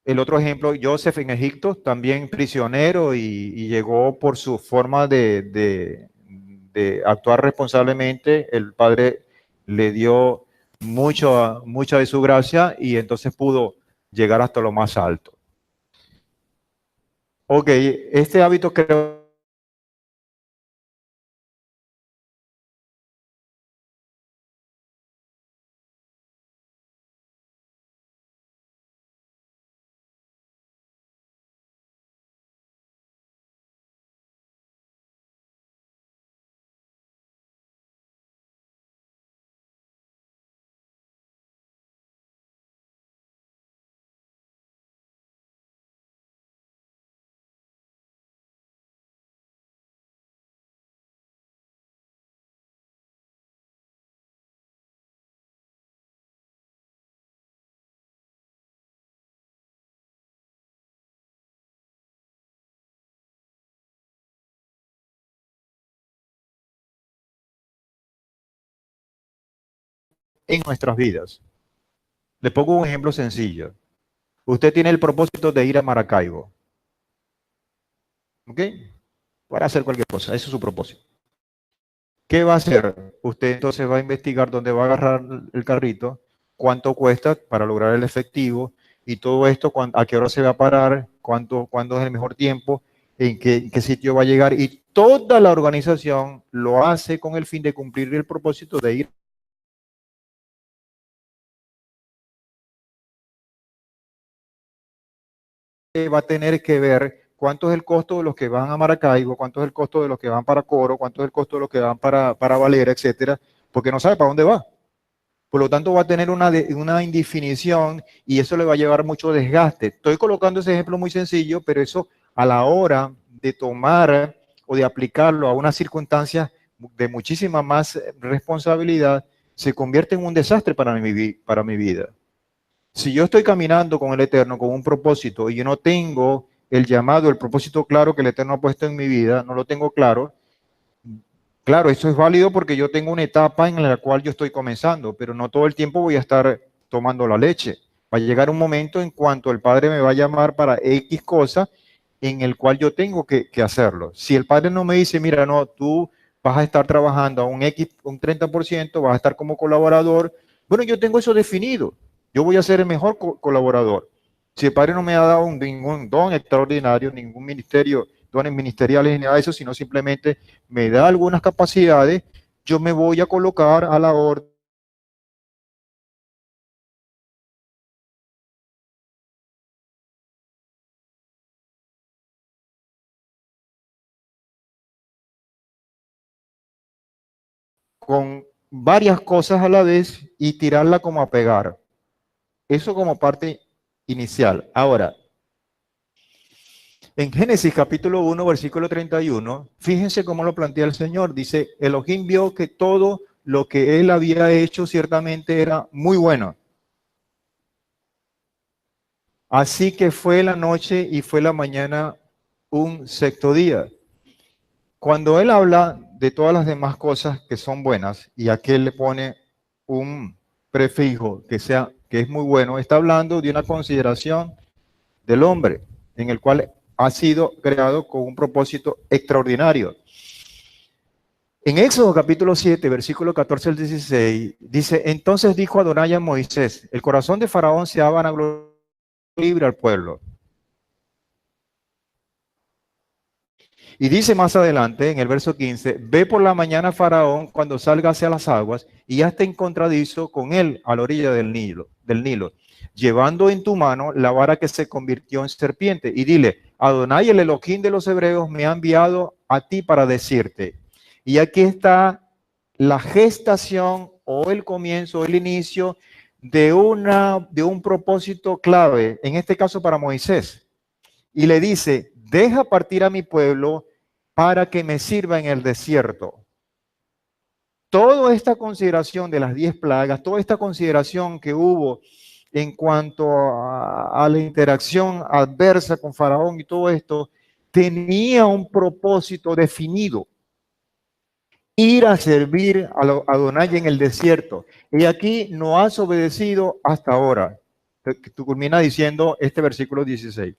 El otro ejemplo, Joseph en Egipto, también prisionero y llegó por su forma de actuar responsablemente. El Padre le dio mucha de su gracia y entonces pudo llegar hasta lo más alto. Ok, este hábito creo en nuestras vidas. Le pongo un ejemplo sencillo. Usted tiene el propósito de ir a Maracaibo, ¿ok? Para hacer cualquier cosa, eso es su propósito. ¿Qué va a hacer? Usted entonces va a investigar dónde va a agarrar el carrito, cuánto cuesta para lograr el efectivo y todo esto, a qué hora se va a parar, cuándo es el mejor tiempo, en qué sitio va a llegar y toda la organización lo hace con el fin de cumplir el propósito de ir. Va a tener que ver cuánto es el costo de los que van a Maracaibo, cuánto es el costo de los que van para Coro, cuánto es el costo de los que van para Valera, etcétera, porque no sabe para dónde va. Por lo tanto, va a tener una indefinición y eso le va a llevar mucho desgaste. Estoy colocando ese ejemplo muy sencillo, pero eso a la hora de tomar o de aplicarlo a unas circunstancias de muchísima más responsabilidad, se convierte en un desastre para mi vida. Si yo estoy caminando con el Eterno, con un propósito, y yo no tengo el llamado, el propósito claro que el Eterno ha puesto en mi vida, no lo tengo claro, claro, eso es válido porque yo tengo una etapa en la cual yo estoy comenzando, pero no todo el tiempo voy a estar tomando la leche. Va a llegar un momento en cuanto el Padre me va a llamar para X cosa en el cual yo tengo que hacerlo. Si el Padre no me dice, mira, no, tú vas a estar trabajando a un X, un 30%, vas a estar como colaborador, bueno, yo tengo eso definido. Yo voy a ser el mejor colaborador. Si el Padre no me ha dado ningún don extraordinario, ningún ministerio, dones ministeriales ni nada de eso, sino simplemente me da algunas capacidades, yo me voy a colocar a la orden con varias cosas a la vez y tirarla como a pegar. Eso como parte inicial. Ahora, en Génesis capítulo 1, versículo 31, fíjense cómo lo plantea el Señor. Dice, Elohim vio que todo lo que él había hecho ciertamente era muy bueno. Así que fue la noche y fue la mañana un sexto día. Cuando él habla de todas las demás cosas que son buenas y aquí él le pone un prefijo que es muy bueno, está hablando de una consideración del hombre en el cual ha sido creado con un propósito extraordinario. En Éxodo capítulo 7, versículo 14 al 16, dice, entonces dijo Adonai a Moisés, el corazón de Faraón se ha vanagloriado libre al pueblo. Y dice más adelante, en el verso 15, ve por la mañana Faraón cuando salga hacia las aguas y hazte encontradizo con él a la orilla del Nilo, llevando en tu mano la vara que se convirtió en serpiente. Y dile, Adonai, el Elohim de los hebreos, me ha enviado a ti para decirte. Y aquí está la gestación o el comienzo, el inicio de un propósito clave, en este caso para Moisés. Y le dice, deja partir a mi pueblo para que me sirva en el desierto. Toda esta consideración de las 10 plagas, toda esta consideración que hubo en cuanto a la interacción adversa con Faraón y todo esto, tenía un propósito definido. Ir a servir a Adonai en el desierto. Y aquí no has obedecido hasta ahora. Tú culmina diciendo este versículo 16.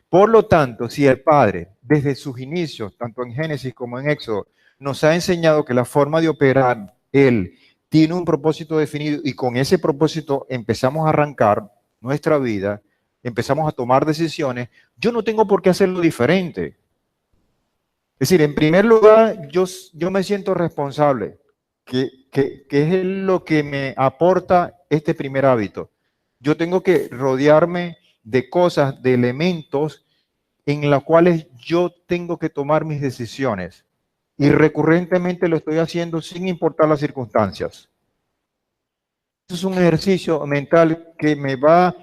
Por lo tanto, si el Padre, desde sus inicios, tanto en Génesis como en Éxodo, nos ha enseñado que la forma de operar Él tiene un propósito definido y con ese propósito empezamos a arrancar nuestra vida, empezamos a tomar decisiones, yo no tengo por qué hacerlo diferente. Es decir, en primer lugar, yo me siento responsable, que es lo que me aporta este primer hábito. Yo tengo que rodearme de cosas, de elementos en los cuales yo tengo que tomar mis decisiones. Y recurrentemente lo estoy haciendo sin importar las circunstancias. Eso es un ejercicio mental que va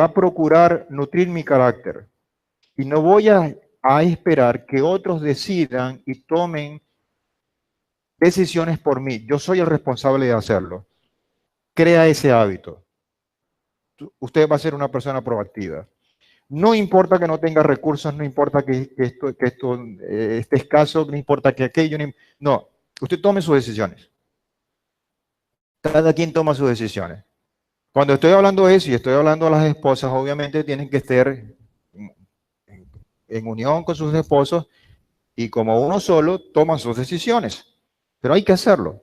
a procurar nutrir mi carácter. Y no voy a esperar que otros decidan y tomen decisiones por mí. Yo soy el responsable de hacerlo. Crea ese hábito. Usted va a ser una persona proactiva. No importa que no tenga recursos, no importa que esto esté escaso, no importa que aquello. No, usted tome sus decisiones. Cada quien toma sus decisiones. Cuando estoy hablando de eso y estoy hablando a las esposas, obviamente tienen que estar en unión con sus esposos y como uno solo toman sus decisiones. Pero hay que hacerlo.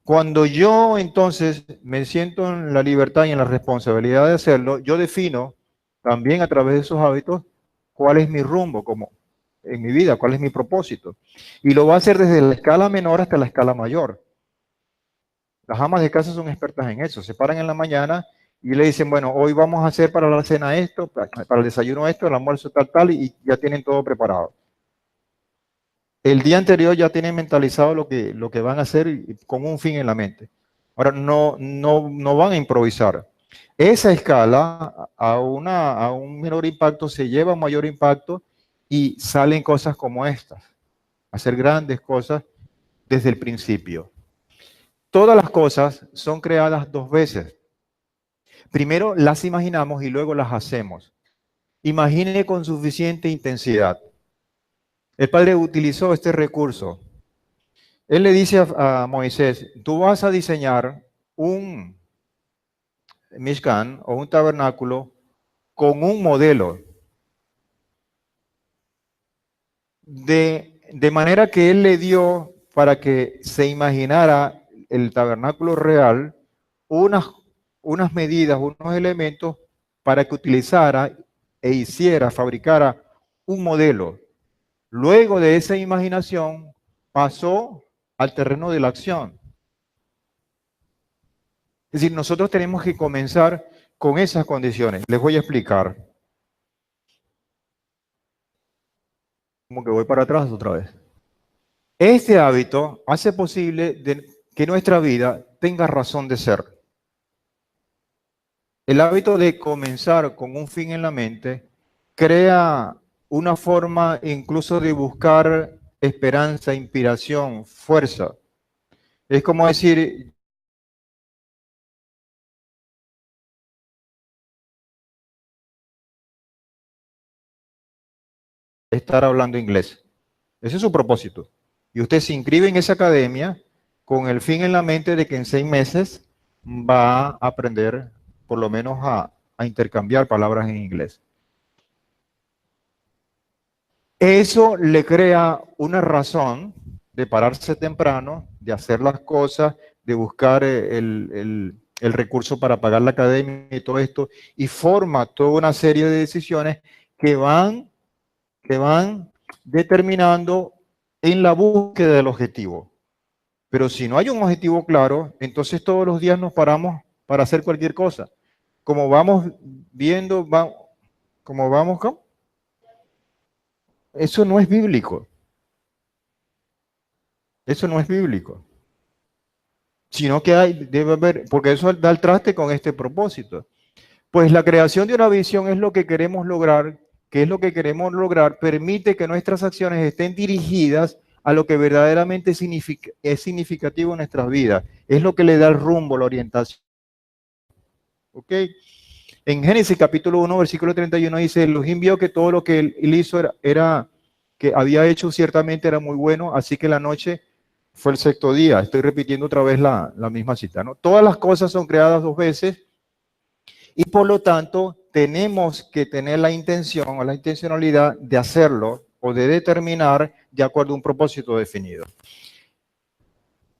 Cuando yo entonces me siento en la libertad y en la responsabilidad de hacerlo, yo defino también a través de esos hábitos cuál es mi rumbo como en mi vida? ¿Cuál es mi propósito? Y lo va a hacer desde la escala menor hasta la escala mayor. Las amas de casa son expertas en eso. Se paran en la mañana y le dicen, bueno, hoy vamos a hacer para la cena esto, para el desayuno esto, el almuerzo tal, tal, y ya tienen todo preparado. El día anterior ya tienen mentalizado lo que van a hacer con un fin en la mente. Ahora, no van a improvisar. Esa escala a un menor impacto se lleva a mayor impacto y salen cosas como estas. Hacer grandes cosas desde el principio. Todas las cosas son creadas dos veces. Primero las imaginamos y luego las hacemos. Imagine con suficiente intensidad. El Padre utilizó este recurso. Él le dice a Moisés, tú vas a diseñar un Mishkan o un tabernáculo con un modelo. De manera que él le dio para que se imaginara el tabernáculo real unas medidas, unos elementos para que utilizara e hiciera, fabricara un modelo. Luego de esa imaginación pasó al terreno de la acción. Es decir, nosotros tenemos que comenzar con esas condiciones. Les voy a explicar. Como que voy para atrás otra vez. Este hábito hace posible que nuestra vida tenga razón de ser. El hábito de comenzar con un fin en la mente crea una forma incluso de buscar esperanza, inspiración, fuerza. Es como decir, estar hablando inglés. Ese es su propósito. Y usted se inscribe en esa academia con el fin en la mente de que en 6 meses va a aprender por lo menos a intercambiar palabras en inglés. Eso le crea una razón de pararse temprano, de hacer las cosas, de buscar el recurso para pagar la academia y todo esto, y forma toda una serie de decisiones que van determinando en la búsqueda del objetivo. Pero si no hay un objetivo claro, entonces todos los días nos paramos para hacer cualquier cosa. Como vamos viendo, como vamos, ¿cómo? Eso no es bíblico. Eso no es bíblico. Sino que debe haber, porque eso da el traste con este propósito. Pues la creación de una visión es lo que queremos lograr, que es lo que queremos lograr, permite que nuestras acciones estén dirigidas a lo que verdaderamente es significativo en nuestras vidas. Es lo que le da el rumbo, la orientación. ¿Ok? En Génesis capítulo 1, versículo 31 dice, Elohim vio que todo lo que él hizo que había hecho ciertamente era muy bueno, así que la noche fue el sexto día. Estoy repitiendo otra vez la misma cita, ¿no? Todas las cosas son creadas dos veces y por lo tanto tenemos que tener la intención o la intencionalidad de hacerlo o de determinar de acuerdo a un propósito definido.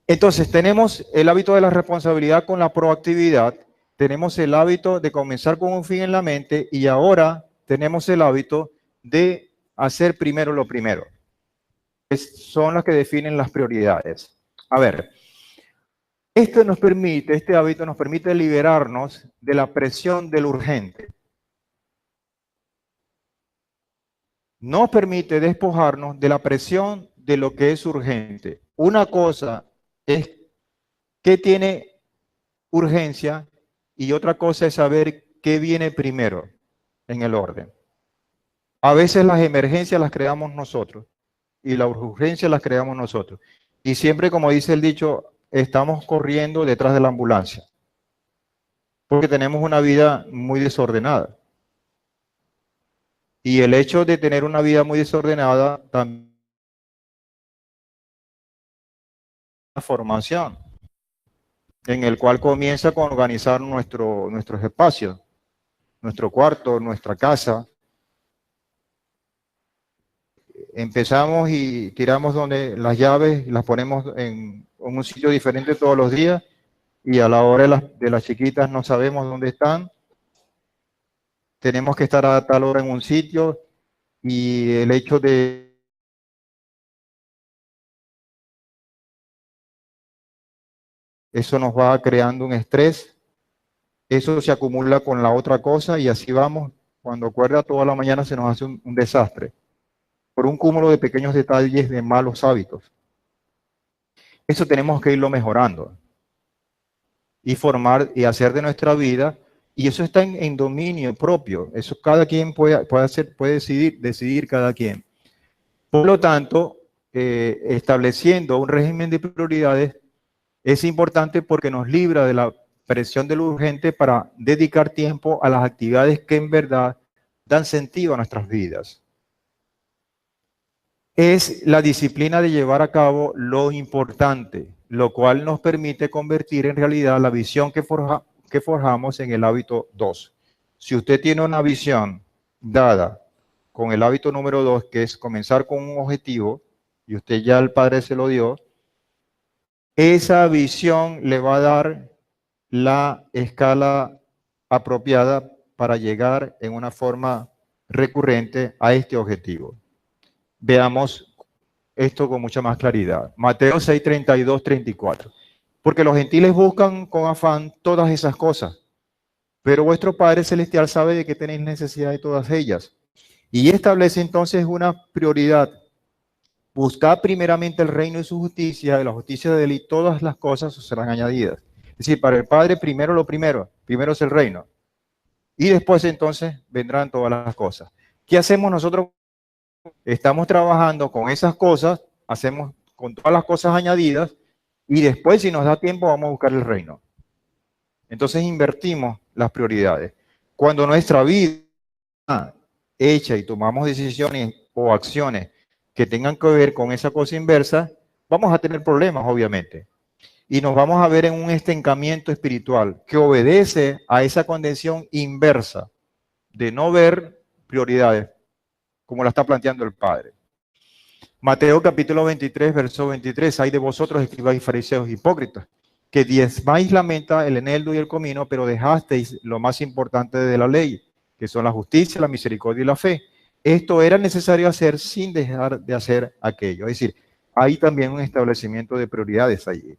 Entonces tenemos el hábito de la responsabilidad con la proactividad, tenemos el hábito de comenzar con un fin en la mente y ahora tenemos el hábito de hacer primero lo primero. Son las que definen las prioridades. A ver, este hábito nos permite liberarnos de la presión del urgente. Nos permite despojarnos de la presión de lo que es urgente. Una cosa es qué tiene urgencia y otra cosa es saber qué viene primero en el orden. A veces las emergencias las creamos nosotros y las urgencias las creamos nosotros. Y siempre, como dice el dicho, estamos corriendo detrás de la ambulancia porque tenemos una vida muy desordenada. Y el hecho de tener una vida muy desordenada también es una formación en el cual comienza con organizar nuestros espacios, nuestro cuarto, nuestra casa. Empezamos y tiramos donde las llaves, las ponemos en un sitio diferente todos los días y a la hora de las chiquitas no sabemos dónde están. Tenemos que estar a tal hora en un sitio y el hecho de eso nos va creando un estrés, eso se acumula con la otra cosa y así vamos. Cuando acuerda toda la mañana se nos hace un desastre por un cúmulo de pequeños detalles de malos hábitos. Eso tenemos que irlo mejorando y formar y hacer de nuestra vida, y eso está en dominio propio. Eso cada quien puede hacer, puede decidir cada quien. Por lo tanto, estableciendo un régimen de prioridades es importante porque nos libra de la presión de lo urgente para dedicar tiempo a las actividades que en verdad dan sentido a nuestras vidas. Es la disciplina de llevar a cabo lo importante, lo cual nos permite convertir en realidad la visión que forjamos en el hábito 2. Si usted tiene una visión dada con el hábito número 2, que es comenzar con un objetivo, y usted ya el Padre se lo dio, esa visión le va a dar la escala apropiada para llegar en una forma recurrente a este objetivo. Veamos esto con mucha más claridad. Mateo 6, 32, 34. Porque los gentiles buscan con afán todas esas cosas, pero vuestro Padre Celestial sabe de que tenéis necesidad de todas ellas. Y establece entonces una prioridad. Buscad primeramente el reino y su justicia, y la justicia de él, y todas las cosas os serán añadidas. Es decir, para el Padre primero lo primero es el reino. Y después entonces vendrán todas las cosas. ¿Qué hacemos nosotros? Estamos trabajando con esas cosas, hacemos con todas las cosas añadidas, y después, si nos da tiempo, vamos a buscar el reino. Entonces invertimos las prioridades. Cuando nuestra vida hecha y tomamos decisiones o acciones que tengan que ver con esa cosa inversa, vamos a tener problemas, obviamente. Y nos vamos a ver en un estancamiento espiritual que obedece a esa condición inversa de no ver prioridades, como la está planteando el Padre. Mateo capítulo 23, verso 23, hay de vosotros, escribas y fariseos hipócritas, que diezmáis la menta, el eneldo y el comino, pero dejasteis lo más importante de la ley, que son la justicia, la misericordia y la fe. Esto era necesario hacer sin dejar de hacer aquello. Es decir, hay también un establecimiento de prioridades allí.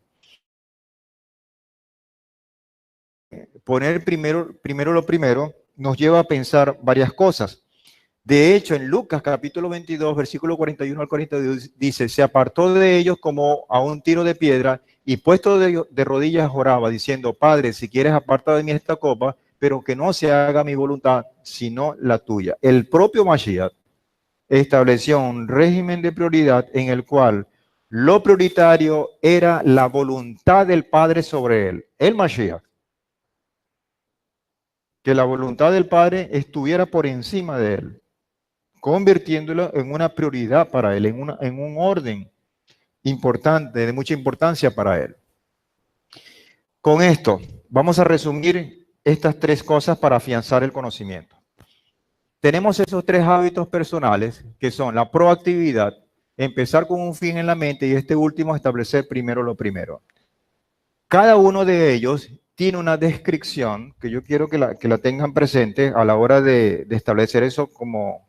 Poner primero lo primero nos lleva a pensar varias cosas. De hecho, en Lucas capítulo 22, versículo 41 al 42, dice, se apartó de ellos como a un tiro de piedra y puesto de rodillas oraba, diciendo, Padre, si quieres aparta de mí esta copa, pero que no se haga mi voluntad, sino la tuya. El propio Mashiach estableció un régimen de prioridad en el cual lo prioritario era la voluntad del Padre sobre él, el Mashiach. Que la voluntad del Padre estuviera por encima de él, convirtiéndolo en una prioridad para él, en un orden importante, de mucha importancia para él. Con esto, vamos a resumir estas tres cosas para afianzar el conocimiento. Tenemos esos tres hábitos personales, que son la proactividad, empezar con un fin en la mente, y este último, establecer primero lo primero. Cada uno de ellos tiene una descripción que yo quiero que la tengan presente a la hora de establecer eso como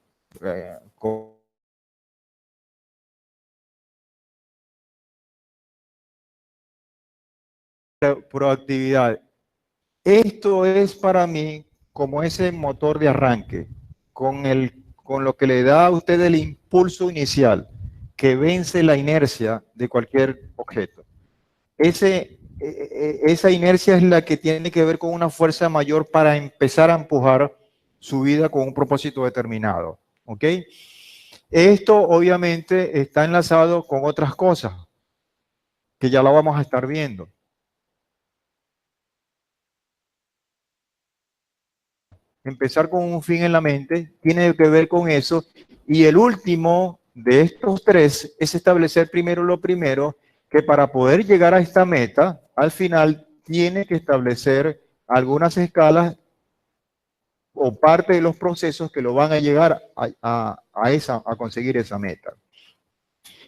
proactividad. Esto es para mí como ese motor de arranque, con lo que le da a usted el impulso inicial, que vence la inercia de cualquier objeto. Esa inercia es la que tiene que ver con una fuerza mayor para empezar a empujar su vida con un propósito determinado. ¿Ok? Esto obviamente está enlazado con otras cosas que ya la vamos a estar viendo. Empezar con un fin en la mente tiene que ver con eso. Y el último de estos tres es establecer primero lo primero, que para poder llegar a esta meta, al final tiene que establecer algunas escalas o parte de los procesos que lo van a llegar a conseguir esa meta.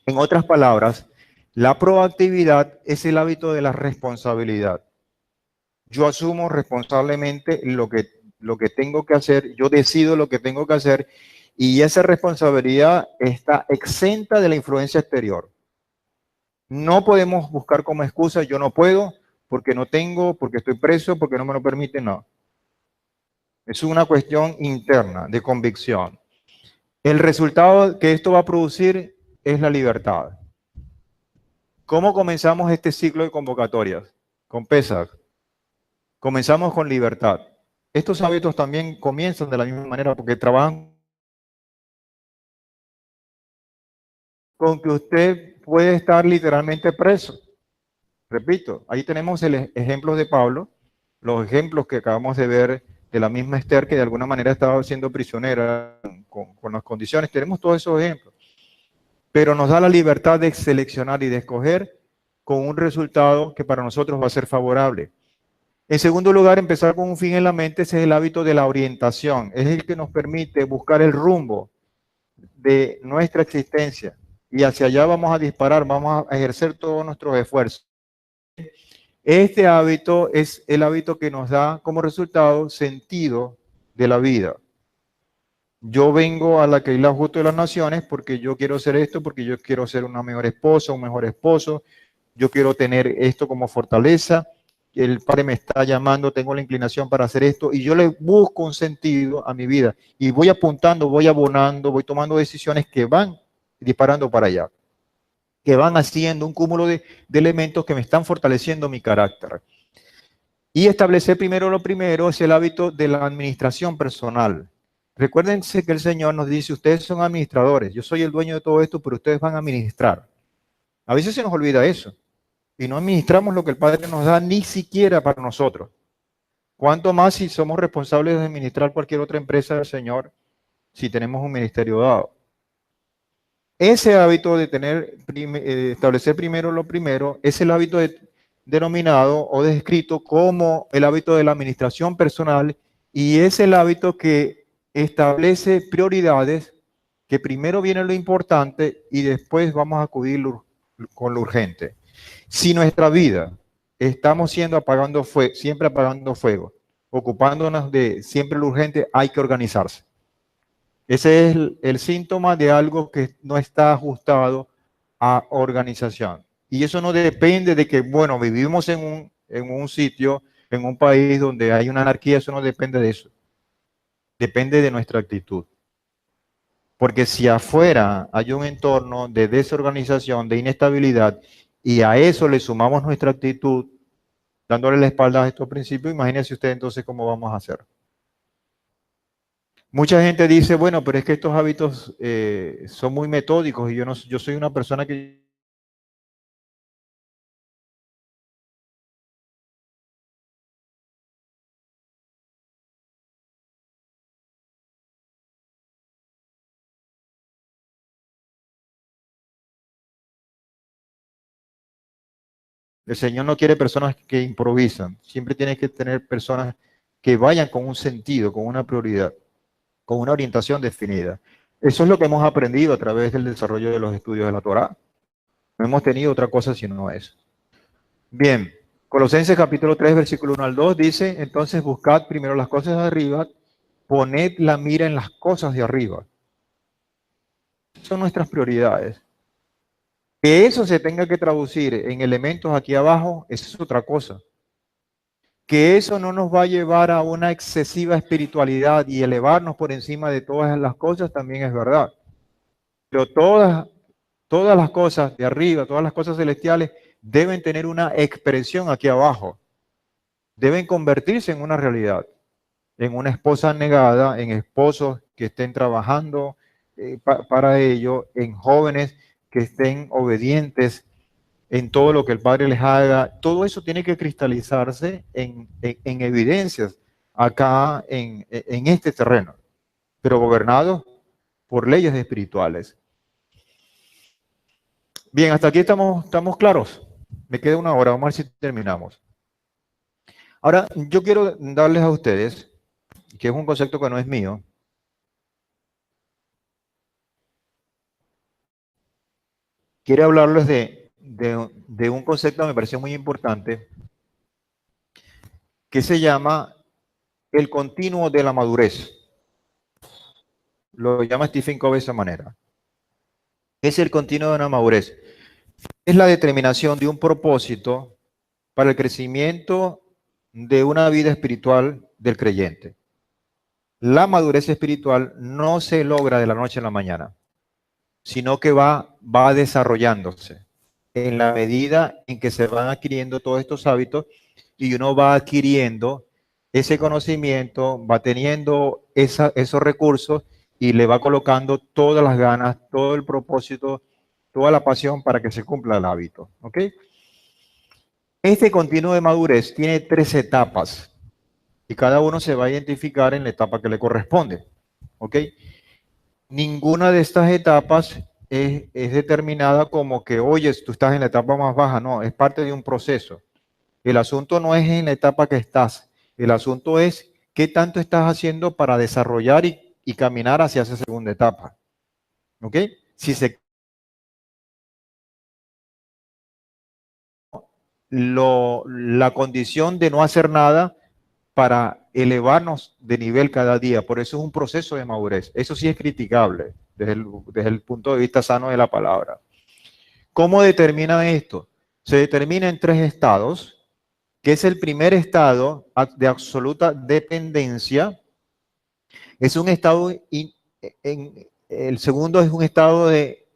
En otras palabras, la proactividad es el hábito de la responsabilidad. Yo asumo responsablemente lo que tengo que hacer, yo decido lo que tengo que hacer, y esa responsabilidad está exenta de la influencia exterior. No podemos buscar como excusa, yo no puedo, porque no tengo, porque estoy preso, porque no me lo permiten, no. Es una cuestión interna de convicción. El resultado que esto va a producir es la libertad. ¿Cómo comenzamos este ciclo de convocatorias? Con Pesach. Comenzamos con libertad. Estos hábitos también comienzan de la misma manera porque trabajan con que usted puede estar literalmente preso. Repito, ahí tenemos el ejemplo de Pablo, los ejemplos que acabamos de ver de la misma Esther que de alguna manera estaba siendo prisionera con las condiciones. Tenemos todos esos ejemplos. Pero nos da la libertad de seleccionar y de escoger con un resultado que para nosotros va a ser favorable. En segundo lugar, empezar con un fin en la mente, ese es el hábito de la orientación, es el que nos permite buscar el rumbo de nuestra existencia y hacia allá vamos a disparar, vamos a ejercer todos nuestros esfuerzos. Este hábito es el hábito que nos da como resultado sentido de la vida. Yo vengo a la Keilah Justo de las Naciones porque yo quiero ser esto, porque yo quiero ser una mejor esposa, un mejor esposo, yo quiero tener esto como fortaleza, el Padre me está llamando, tengo la inclinación para hacer esto y yo le busco un sentido a mi vida y voy apuntando, voy abonando, voy tomando decisiones que van disparando para allá, que van haciendo un cúmulo de elementos que me están fortaleciendo mi carácter. Y establecer primero lo primero es el hábito de la administración personal. Recuérdense que el Señor nos dice, ustedes son administradores, yo soy el dueño de todo esto, pero ustedes van a administrar. A veces se nos olvida eso y no administramos lo que el Padre nos da ni siquiera para nosotros. ¿Cuánto más si somos responsables de administrar cualquier otra empresa del Señor si tenemos un ministerio dado? Ese hábito de establecer primero lo primero es el hábito denominado o descrito como el hábito de la administración personal y es el hábito que establece prioridades, que primero viene lo importante y después vamos a acudir con lo urgente. Si nuestra vida estamos siempre apagando fuego, ocupándonos de siempre lo urgente, hay que organizarse. Ese es el síntoma de algo que no está ajustado a organización. Y eso no depende de que, bueno, vivimos en un sitio, en un país donde hay una anarquía, eso no depende de eso. Depende de nuestra actitud. Porque si afuera hay un entorno de desorganización, de inestabilidad, y a eso le sumamos nuestra actitud, dándole la espalda a estos principios, imagínense usted entonces cómo vamos a hacer. Mucha gente dice, bueno, pero es que estos hábitos son muy metódicos y yo soy una persona que... El Señor no quiere personas que improvisan, siempre tiene que tener personas que vayan con un sentido, con una prioridad, con una orientación definida. Eso es lo que hemos aprendido a través del desarrollo de los estudios de la Torá. No hemos tenido otra cosa sino eso. Bien, Colosenses capítulo 3, versículo 1 al 2 dice, entonces buscad primero las cosas de arriba, poned la mira en las cosas de arriba. Son nuestras prioridades. Que eso se tenga que traducir en elementos aquí abajo, eso es otra cosa. Que eso no nos va a llevar a una excesiva espiritualidad y elevarnos por encima de todas las cosas también es verdad. Pero todas las cosas de arriba, todas las cosas celestiales deben tener una expresión aquí abajo. Deben convertirse en una realidad, en una esposa negada, en esposos que estén trabajando para ello, en jóvenes que estén obedientes en todo lo que el Padre les haga. Todo eso tiene que cristalizarse en evidencias acá en este terreno, pero gobernados por leyes espirituales. Bien, hasta aquí estamos claros. Me queda una hora, vamos a ver si terminamos. Ahora, yo quiero darles a ustedes, que es un concepto que no es mío, quiero hablarles de un concepto que me pareció muy importante, que se llama el continuo de la madurez. Lo llama Stephen Covey de esa manera. ¿Qué es el continuo de la madurez? Es la determinación de un propósito para el crecimiento de una vida espiritual del creyente. La madurez espiritual no se logra de la noche a la mañana, sino que va desarrollándose en la medida en que se van adquiriendo todos estos hábitos y uno va adquiriendo ese conocimiento, va teniendo esos recursos y le va colocando todas las ganas, todo el propósito, toda la pasión para que se cumpla el hábito. ¿Ok? Este continuo de madurez tiene 3 etapas y cada uno se va a identificar en la etapa que le corresponde. ¿Ok? Ninguna de estas etapas es determinada como que, oye, tú estás en la etapa más baja. No, es parte de un proceso. El asunto no es en la etapa que estás. El asunto es qué tanto estás haciendo para desarrollar y caminar hacia esa segunda etapa. ¿Ok? Si se la condición de no hacer nada para elevarnos de nivel cada día. Por eso es un proceso de madurez. Eso sí es criticable desde el punto de vista sano de la palabra. ¿Cómo determina esto? Se determina en 3 estados, que es el primer estado de absoluta dependencia, es un estado, el segundo es un estado de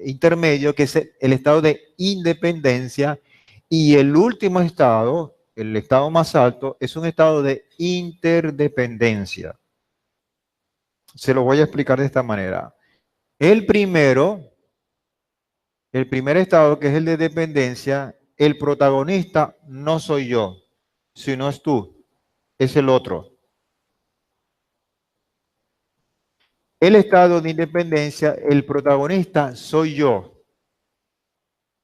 intermedio, que es el estado de independencia, y el último estado, el estado más alto, es un estado de interdependencia. Se lo voy a explicar de esta manera. El primero, el primer estado, que es el de dependencia, el protagonista no soy yo, sino es tú, es el otro. El estado de independencia, el protagonista soy yo.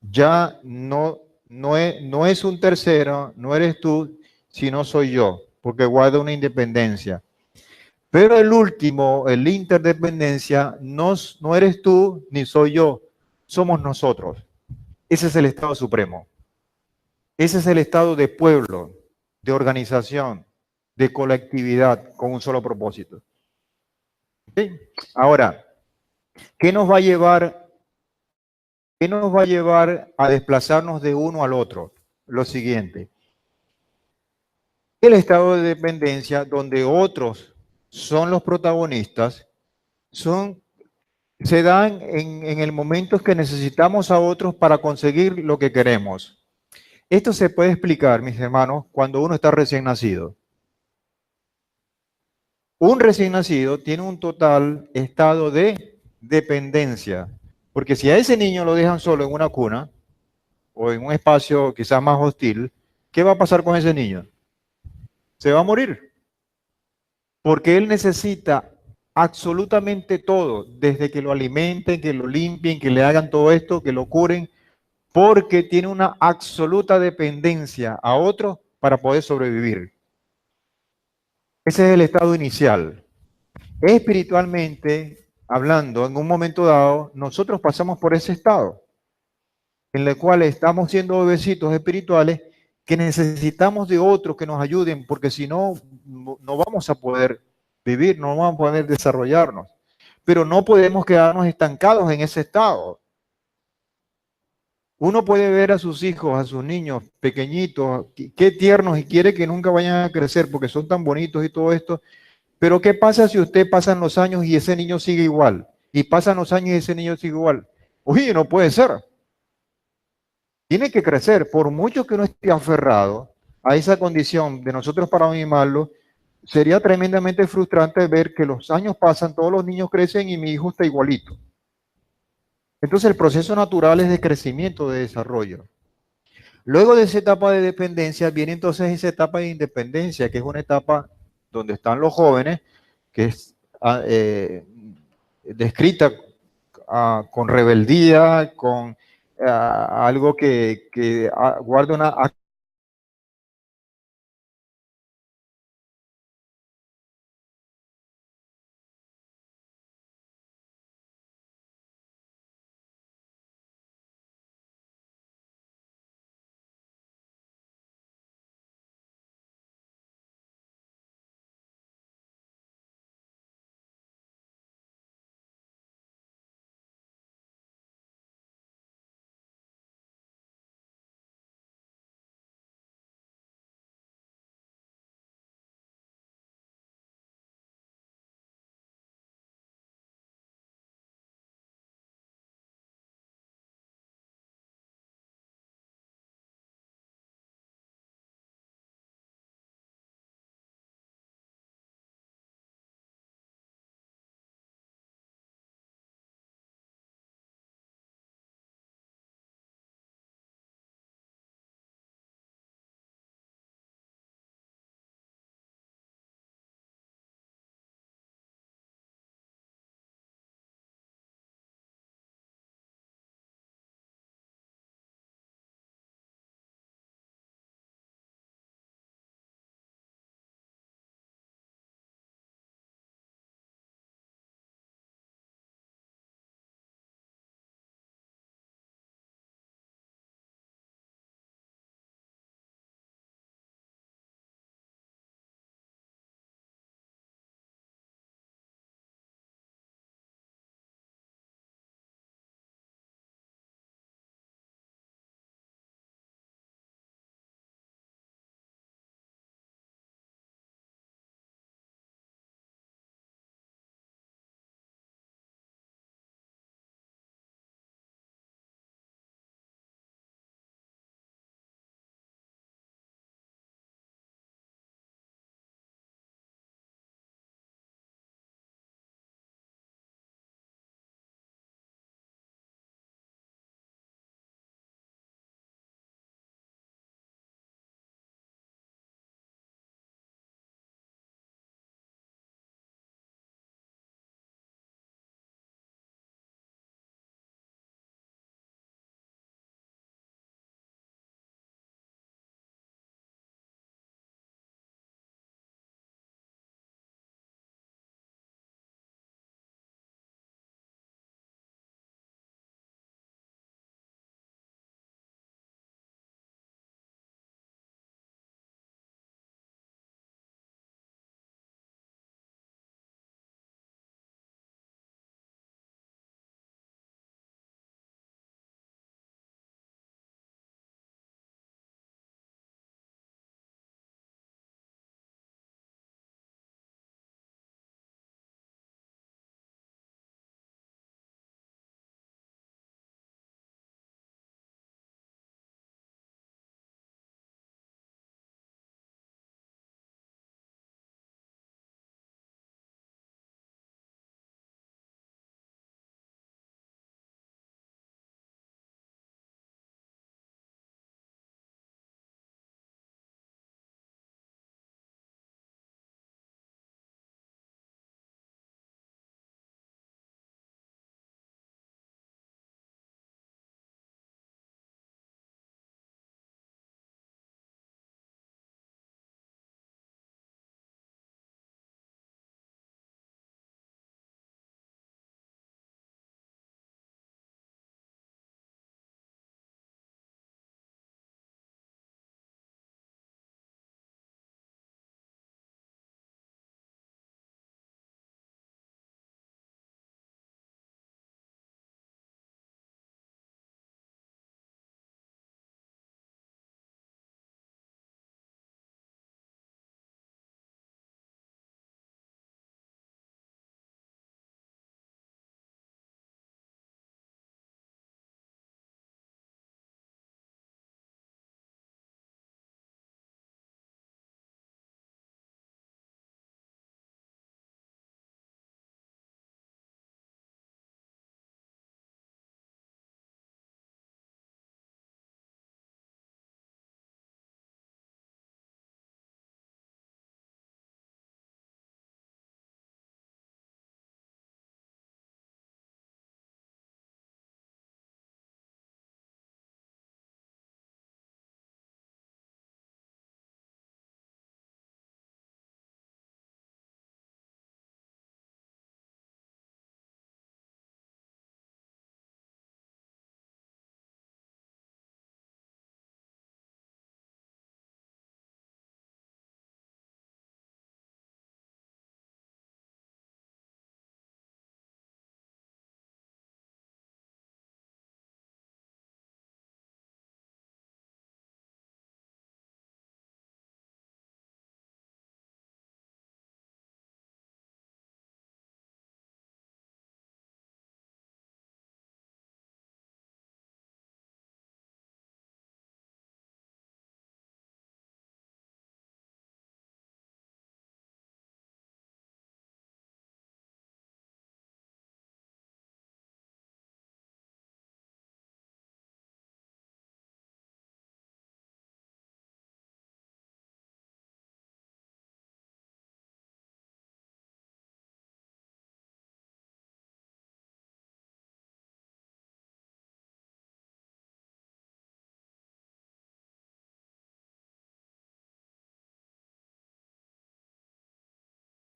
Ya no es un tercero, no eres tú, sino soy yo, porque guarda una independencia. Pero el último, el interdependencia, no eres tú ni soy yo, somos nosotros. Ese es el estado supremo. Ese es el estado de pueblo, de organización, de colectividad con un solo propósito. ¿Sí? Ahora, ¿qué nos va a llevar ¿qué nos va a llevar a desplazarnos de uno al otro? Lo siguiente, el estado de dependencia donde otros son los protagonistas, son, se dan en el momento que necesitamos a otros para conseguir lo que queremos. Esto se puede explicar, mis hermanos, cuando uno está recién nacido. Un recién nacido tiene un total estado de dependencia, porque si a ese niño lo dejan solo en una cuna, o en un espacio quizás más hostil, ¿qué va a pasar con ese niño? Se va a morir, porque él necesita absolutamente todo, desde que lo alimenten, que lo limpien, que le hagan todo esto, que lo curen, porque tiene una absoluta dependencia a otros para poder sobrevivir. Ese es el estado inicial. Espiritualmente hablando, en un momento dado, nosotros pasamos por ese estado, en el cual estamos siendo bebecitos espirituales que necesitamos de otros que nos ayuden, porque si no, no vamos a poder vivir, no vamos a poder desarrollarnos. Pero no podemos quedarnos estancados en ese estado. Uno puede ver a sus hijos, a sus niños pequeñitos, qué tiernos y quiere que nunca vayan a crecer porque son tan bonitos y todo esto. Pero ¿qué pasa si usted pasan los años y ese niño sigue igual? Y pasan los años y ese niño sigue igual. Oye, no puede ser. Tiene que crecer, por mucho que uno esté aferrado a esa condición de nosotros para mimarlo, sería tremendamente frustrante ver que los años pasan, todos los niños crecen y mi hijo está igualito. Entonces el proceso natural es de crecimiento, de desarrollo. Luego de esa etapa de dependencia viene entonces esa etapa de independencia, que es una etapa donde están los jóvenes, que es descrita con rebeldía, con algo que guarda una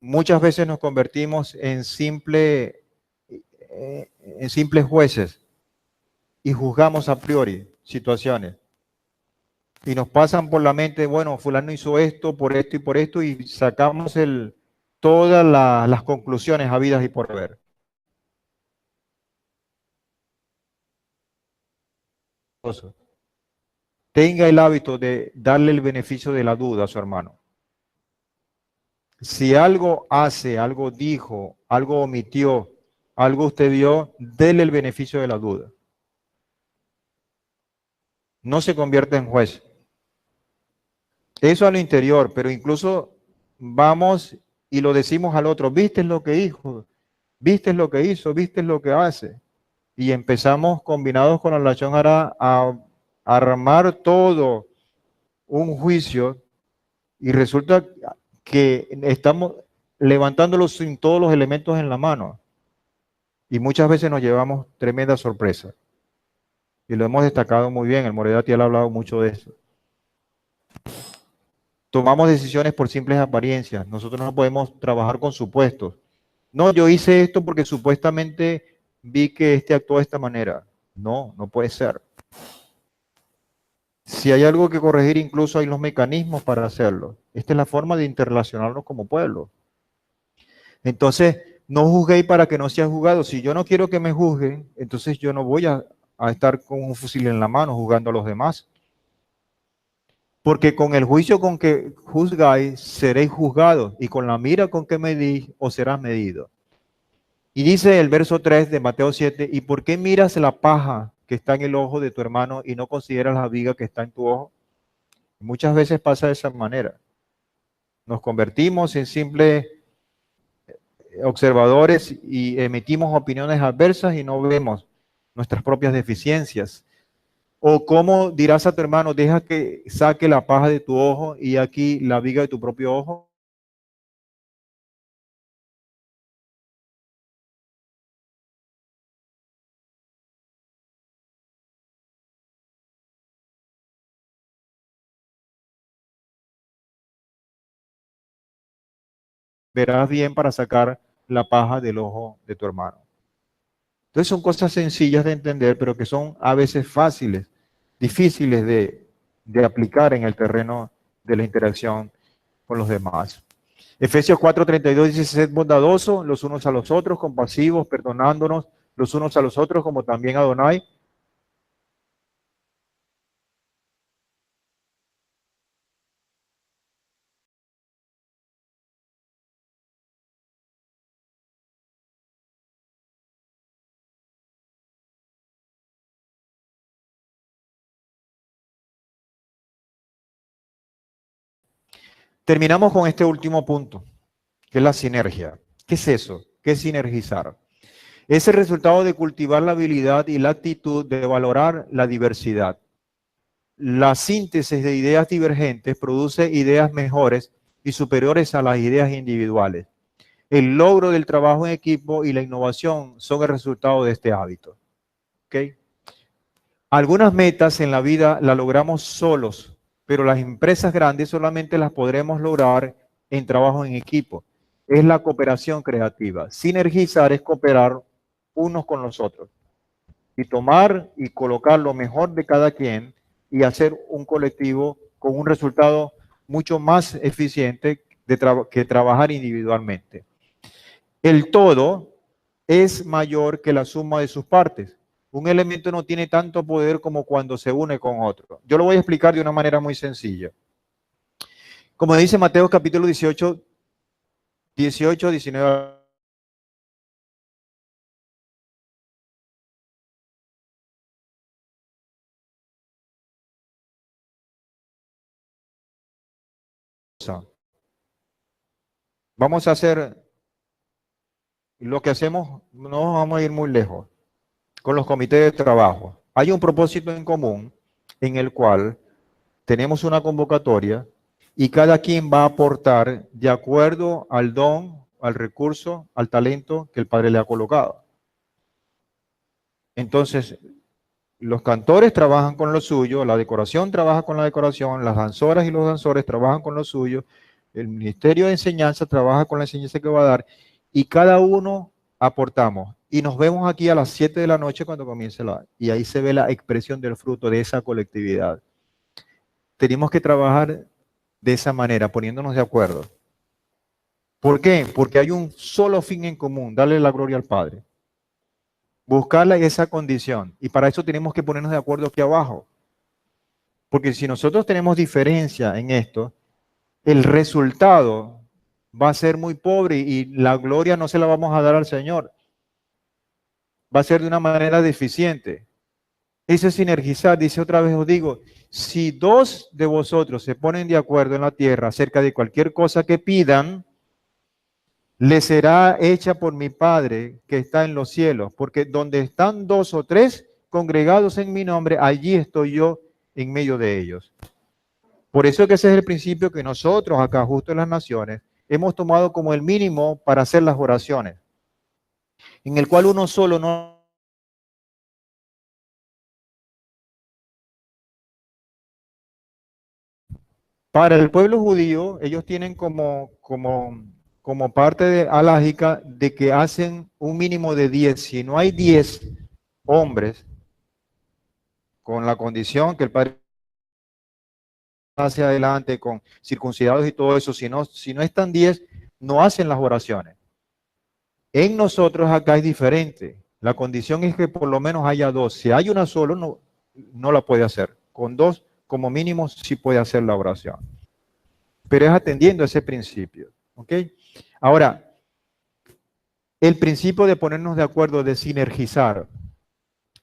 muchas veces nos convertimos en simples jueces y juzgamos a priori situaciones. Y nos pasan por la mente, bueno, fulano hizo esto, por esto y por esto, y sacamos todas las conclusiones habidas y por haber. Tenga el hábito de darle el beneficio de la duda a su hermano. Si algo hace, algo dijo, algo omitió, algo usted vio, déle el beneficio de la duda. No se convierte en juez. Eso a lo interior, pero incluso vamos y lo decimos al otro, ¿viste lo que dijo? ¿Viste lo que hizo? ¿Viste lo que hace? Y empezamos combinados con la Lachón Ara a armar todo un juicio y resulta que estamos levantándolo sin todos los elementos en la mano. Y muchas veces nos llevamos tremenda sorpresa. Y lo hemos destacado muy bien, el Moredati ha hablado mucho de eso. Tomamos decisiones por simples apariencias. Nosotros no podemos trabajar con supuestos. No, yo hice esto porque supuestamente vi que este actuó de esta manera. No, no puede ser. Si hay algo que corregir, incluso hay los mecanismos para hacerlo. Esta es la forma de interrelacionarnos como pueblo. Entonces, no juzguéis para que no sea juzgado. Si yo no quiero que me juzguen, entonces yo no voy a estar con un fusil en la mano juzgando a los demás. Porque con el juicio con que juzgáis, seréis juzgados, y con la mira con que medís, os serás medido. Y dice el verso 3 de Mateo 7, ¿y por qué miras la paja que está en el ojo de tu hermano y no consideras la viga que está en tu ojo? Muchas veces pasa de esa manera. Nos convertimos en simples observadores y emitimos opiniones adversas y no vemos nuestras propias deficiencias. O cómo dirás a tu hermano, deja que saque la paja de tu ojo y aquí la viga de tu propio ojo. Verás bien para sacar la paja del ojo de tu hermano. Entonces son cosas sencillas de entender, pero que son a veces fáciles, difíciles de aplicar en el terreno de la interacción con los demás. Efesios 4:32 dice, sed bondadosos los unos a los otros, compasivos, perdonándonos los unos a los otros, como también Adonai. Terminamos con este último punto, que es la sinergia. ¿Qué es eso? ¿Qué es sinergizar? Es el resultado de cultivar la habilidad y la actitud de valorar la diversidad. La síntesis de ideas divergentes produce ideas mejores y superiores a las ideas individuales. El logro del trabajo en equipo y la innovación son el resultado de este hábito. ¿Okay? Algunas metas en la vida las logramos solos, pero las empresas grandes solamente las podremos lograr en trabajo en equipo. Es la cooperación creativa. Sinergizar es cooperar unos con los otros y tomar y colocar lo mejor de cada quien y hacer un colectivo con un resultado mucho más eficiente que trabajar individualmente. El todo es mayor que la suma de sus partes. Un elemento no tiene tanto poder como cuando se une con otro. Yo lo voy a explicar de una manera muy sencilla. Como dice Mateo capítulo 18, 19. Vamos a hacer lo que hacemos, no vamos a ir muy lejos, con los comités de trabajo. Hay un propósito en común en el cual tenemos una convocatoria y cada quien va a aportar de acuerdo al don, al recurso, al talento que el Padre le ha colocado. Entonces, los cantores trabajan con lo suyo, la decoración trabaja con la decoración, las danzoras y los danzores trabajan con lo suyo, el ministerio de enseñanza trabaja con la enseñanza que va a dar y cada uno aportamos. Y nos vemos aquí a las 7 de la noche cuando comience y ahí se ve la expresión del fruto de esa colectividad. Tenemos que trabajar de esa manera, poniéndonos de acuerdo. ¿Por qué? Porque hay un solo fin en común, darle la gloria al Padre. Buscarla esa condición. Y para eso tenemos que ponernos de acuerdo aquí abajo. Porque si nosotros tenemos diferencia en esto, el resultado va a ser muy pobre y la gloria no se la vamos a dar al Señor. Va a ser de una manera deficiente. Eso es sinergizar, dice otra vez, os digo, si dos de vosotros se ponen de acuerdo en la tierra acerca de cualquier cosa que pidan, les será hecha por mi Padre que está en los cielos, porque donde están dos o tres congregados en mi nombre, allí estoy yo en medio de ellos. Por eso que ese es el principio que nosotros acá, justo en las naciones, hemos tomado como el mínimo para hacer las oraciones, en el cual uno solo no... Para el pueblo judío, ellos tienen como parte alágica de que hacen un mínimo de 10. Si no hay 10 hombres, con la condición que el Padre hacia adelante, con circuncidados y todo eso, si no están 10, no hacen las oraciones. En nosotros acá es diferente. La condición es que por lo menos haya 2. Si hay una sola, no la puede hacer. Con 2, como mínimo, sí puede hacer la oración. Pero es atendiendo ese principio. ¿Ok? Ahora, el principio de ponernos de acuerdo, de sinergizar.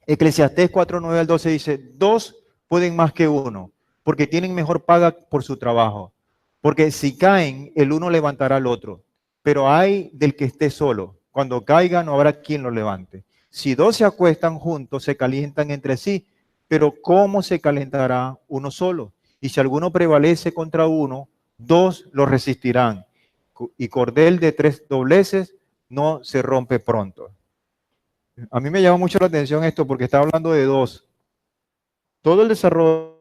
Eclesiastés 4:9 al 12 dice, 2 pueden más que 1, porque tienen mejor paga por su trabajo. Porque si caen, el uno levantará al otro. Pero hay del que esté solo. Cuando caiga, no habrá quien lo levante. Si 2 se acuestan juntos, se calientan entre sí. Pero ¿cómo se calentará uno solo? Y si alguno prevalece contra uno, 2 lo resistirán. Y cordel de 3 dobleces no se rompe pronto. A mí me llama mucho la atención esto porque está hablando de 2. Todo el desarrollo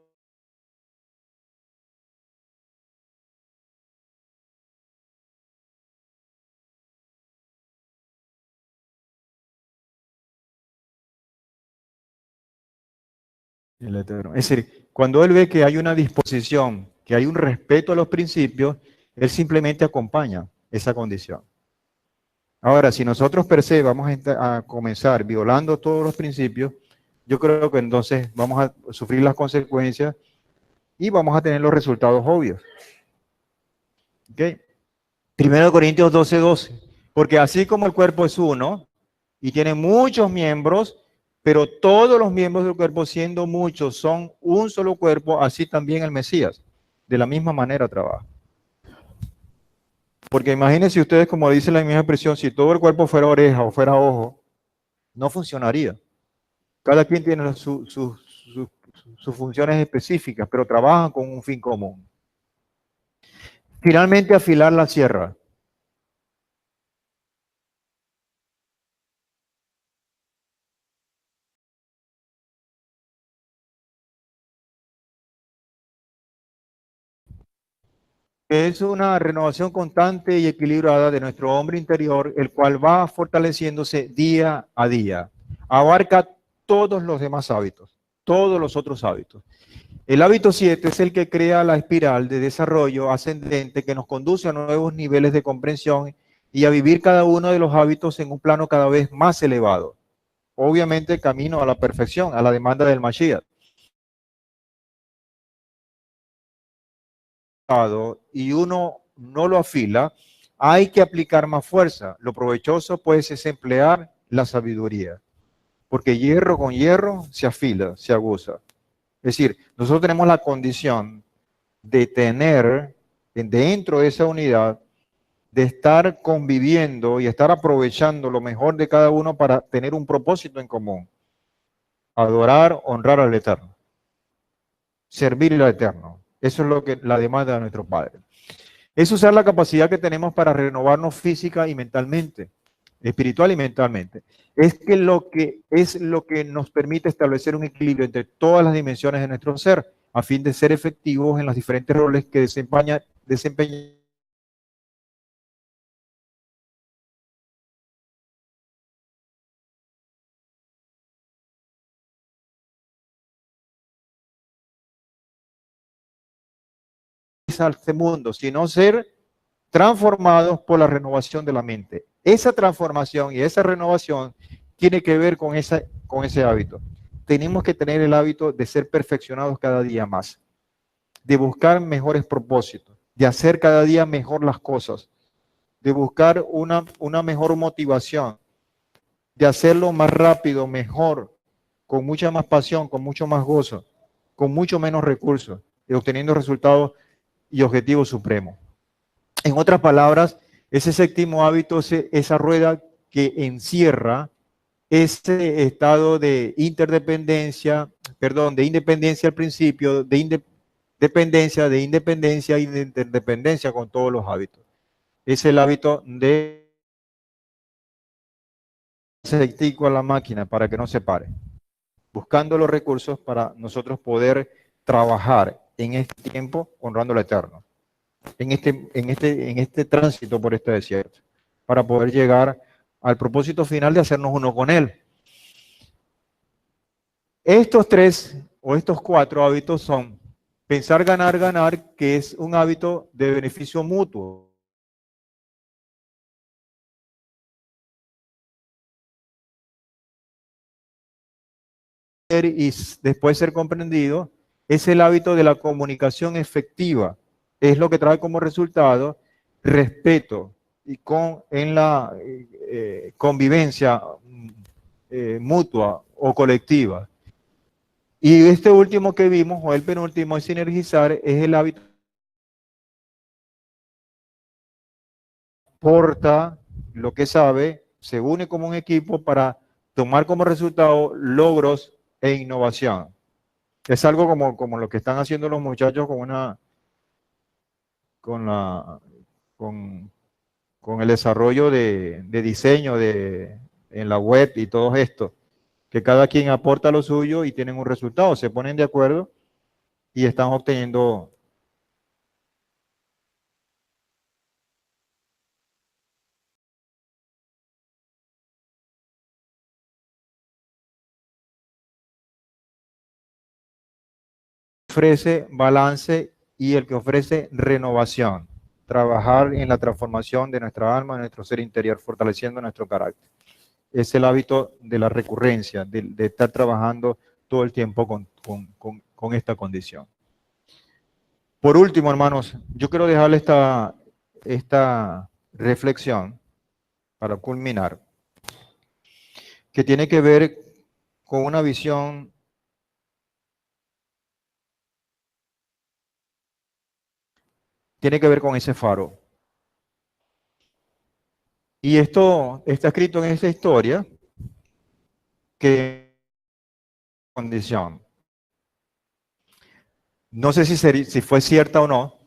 del Eterno. Es decir, cuando él ve que hay una disposición, que hay un respeto a los principios, él simplemente acompaña esa condición. Ahora, si nosotros per se vamos a comenzar violando todos los principios, yo creo que entonces vamos a sufrir las consecuencias y vamos a tener los resultados obvios. ¿Ok? 1 Corintios 12:12. Porque así como el cuerpo es uno y tiene muchos miembros, pero todos los miembros del cuerpo, siendo muchos, son un solo cuerpo, así también el Mesías. De la misma manera trabaja. Porque imagínense ustedes, como dice la misma expresión, si todo el cuerpo fuera oreja o fuera ojo, no funcionaría. Cada quien tiene sus funciones específicas, pero trabajan con un fin común. Finalmente, afilar la sierra. Es una renovación constante y equilibrada de nuestro hombre interior, el cual va fortaleciéndose día a día. Abarca todos los demás hábitos, todos los otros hábitos. El hábito 7 es el que crea la espiral de desarrollo ascendente que nos conduce a nuevos niveles de comprensión y a vivir cada uno de los hábitos en un plano cada vez más elevado. Obviamente camino a la perfección, a la demanda del Mashiach. Y uno no lo afila, hay que aplicar más fuerza. Lo provechoso pues es emplear la sabiduría, porque hierro con hierro se afila, se aguza. Es decir, nosotros tenemos la condición de tener dentro de esa unidad, de estar conviviendo y estar aprovechando lo mejor de cada uno para tener un propósito en común. Adorar, honrar al Eterno. Servir al Eterno. Eso es lo que la demanda de nuestro Padre. Es usar la capacidad que tenemos para renovarnos física y mentalmente, espiritual y mentalmente. Es lo que nos permite establecer un equilibrio entre todas las dimensiones de nuestro ser, a fin de ser efectivos en los diferentes roles que desempeña a este mundo, sino ser transformados por la renovación de la mente. Esa transformación y esa renovación tiene que ver con ese hábito. Tenemos que tener el hábito de ser perfeccionados cada día más, de buscar mejores propósitos, de hacer cada día mejor las cosas, de buscar una mejor motivación, de hacerlo más rápido, mejor, con mucha más pasión, con mucho más gozo, con mucho menos recursos y obteniendo resultados y objetivos supremos. En otras palabras, ese séptimo hábito es esa rueda que encierra ese estado de interdependencia, perdón, de independencia al principio, de independencia y de interdependencia con todos los hábitos. Es el hábito de aceitico a la máquina para que no se pare, buscando los recursos para nosotros poder trabajar en este tiempo honrando al Eterno, en este tránsito por este desierto, para poder llegar al propósito final de hacernos uno con Él. Estos tres o estos cuatro hábitos son pensar, ganar, ganar, que es un hábito de beneficio mutuo. Y después ser comprendido, es el hábito de la comunicación efectiva. Es lo que trae como resultado respeto y en la convivencia mutua o colectiva. Y este último que vimos, o el penúltimo, es sinergizar, es el hábito que aporta lo que sabe, se une como un equipo para tomar como resultado logros e innovación. Es algo como lo que están haciendo los muchachos con, la, con, con el desarrollo de diseño en la web y todo esto, que cada quien aporta lo suyo y tienen un resultado, se ponen de acuerdo y están obteniendo. Ofrece balance y el que ofrece renovación. Trabajar en la transformación de nuestra alma, de nuestro ser interior, fortaleciendo nuestro carácter. Es el hábito de la recurrencia, de estar trabajando todo el tiempo con esta condición. Por último, hermanos, yo quiero dejarle esta reflexión para culminar, que tiene que ver con una visión tiene que ver con ese faro. Y esto está escrito en esta historia que condición. No sé si fue cierta o no,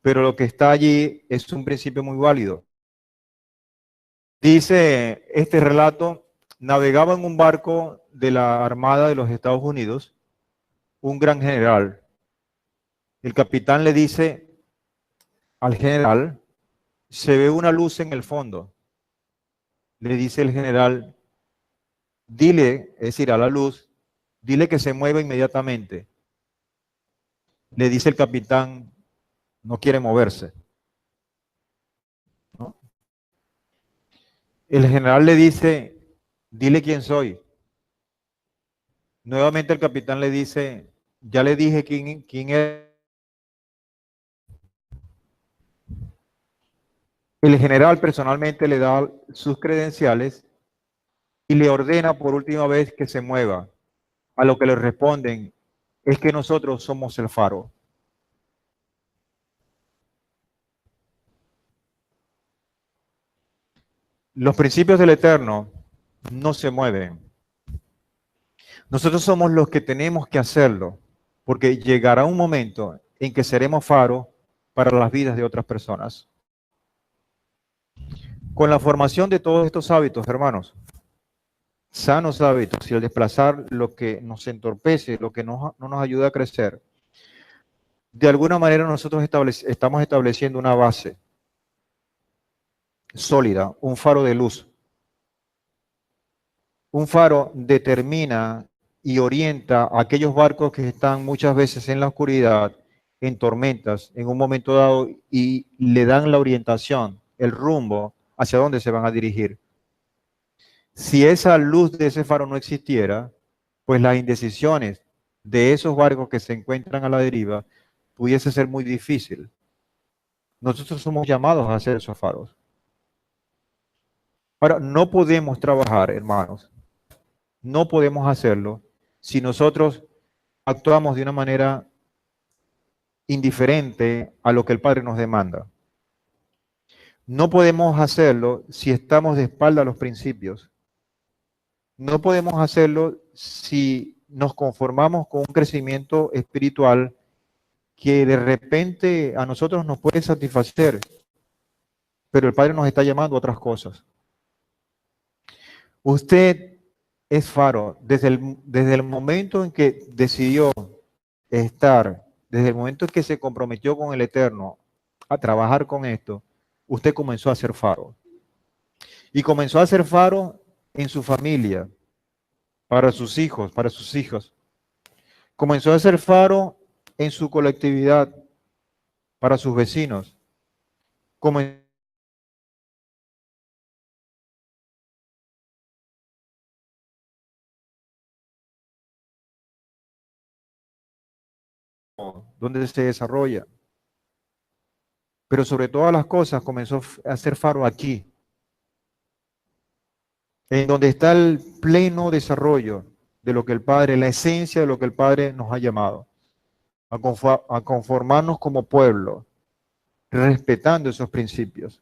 pero lo que está allí es un principio muy válido. Dice este relato, navegaba en un barco de la Armada de los Estados Unidos, un gran general. El capitán le dice al general, se ve una luz en el fondo. Le dice el general, dile, es decir, a la luz, dile que se mueva inmediatamente. Le dice el capitán, no quiere moverse, ¿no? El general le dice, dile quién soy. Nuevamente el capitán le dice, ya le dije quién es. El general personalmente le da sus credenciales y le ordena por última vez que se mueva. A lo que le responden, es que nosotros somos el faro. Los principios del Eterno no se mueven. Nosotros somos los que tenemos que hacerlo, porque llegará un momento en que seremos faro para las vidas de otras personas. Con la formación de todos estos hábitos, hermanos, sanos hábitos y el desplazar lo que nos entorpece, lo que no nos ayuda a crecer, de alguna manera nosotros estamos estableciendo una base sólida, un faro de luz. Un faro determina y orienta a aquellos barcos que están muchas veces en la oscuridad en tormentas en un momento dado y le dan la orientación, el rumbo hacia dónde se van a dirigir. Si esa luz de ese faro no existiera, pues las indecisiones de esos barcos que se encuentran a la deriva pudiese ser muy difícil. Nosotros somos llamados a hacer esos faros. Ahora, no podemos trabajar, hermanos, no podemos hacerlo si nosotros actuamos de una manera indiferente a lo que el Padre nos demanda. No podemos hacerlo si estamos de espalda a los principios. No podemos hacerlo si nos conformamos con un crecimiento espiritual que de repente a nosotros nos puede satisfacer, pero el Padre nos está llamando a otras cosas. Usted es faro desde el momento en que decidió estar, desde el momento en que se comprometió con el Eterno a trabajar con esto, usted comenzó a ser faro. Y comenzó a ser faro en su familia, para sus hijos, para sus hijas. Comenzó a ser faro en su colectividad, para sus vecinos. Comenzó donde se desarrolla. Pero sobre todas las cosas comenzó a ser faro aquí, en donde está el pleno desarrollo de lo que el Padre, la esencia de lo que el Padre nos ha llamado, a conformarnos como pueblo, respetando esos principios.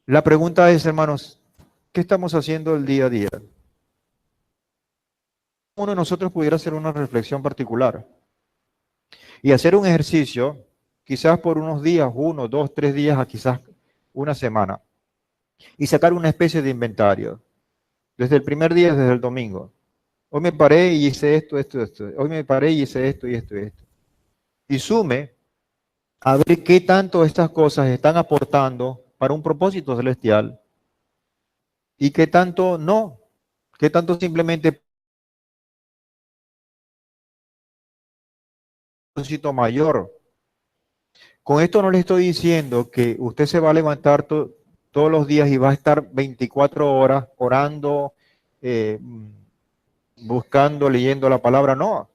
La pregunta es, hermanos, ¿qué estamos haciendo el día a día? Uno de nosotros pudiera hacer una reflexión particular y hacer un ejercicio, quizás por unos días, 1, 2, 3 días, a quizás una semana, y sacar una especie de inventario, desde el primer día, desde el domingo. Hoy me paré y hice esto, esto, esto. Hoy me paré y hice esto y esto y esto. Y sume a ver qué tanto estas cosas están aportando para un propósito celestial y qué tanto no, qué tanto simplemente un propósito mayor. Con esto no le estoy diciendo que usted se va a levantar todos los días y va a estar 24 horas orando, buscando, leyendo la palabra, no.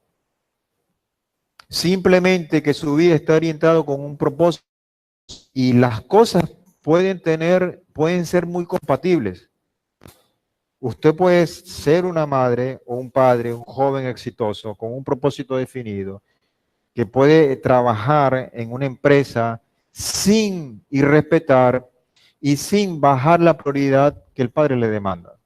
Simplemente que su vida está orientada con un propósito y las cosas pueden ser muy compatibles. Usted puede ser una madre o un padre, un joven exitoso, con un propósito definido, que puede trabajar en una empresa sin irrespetar y sin bajar la prioridad que el padre le demanda.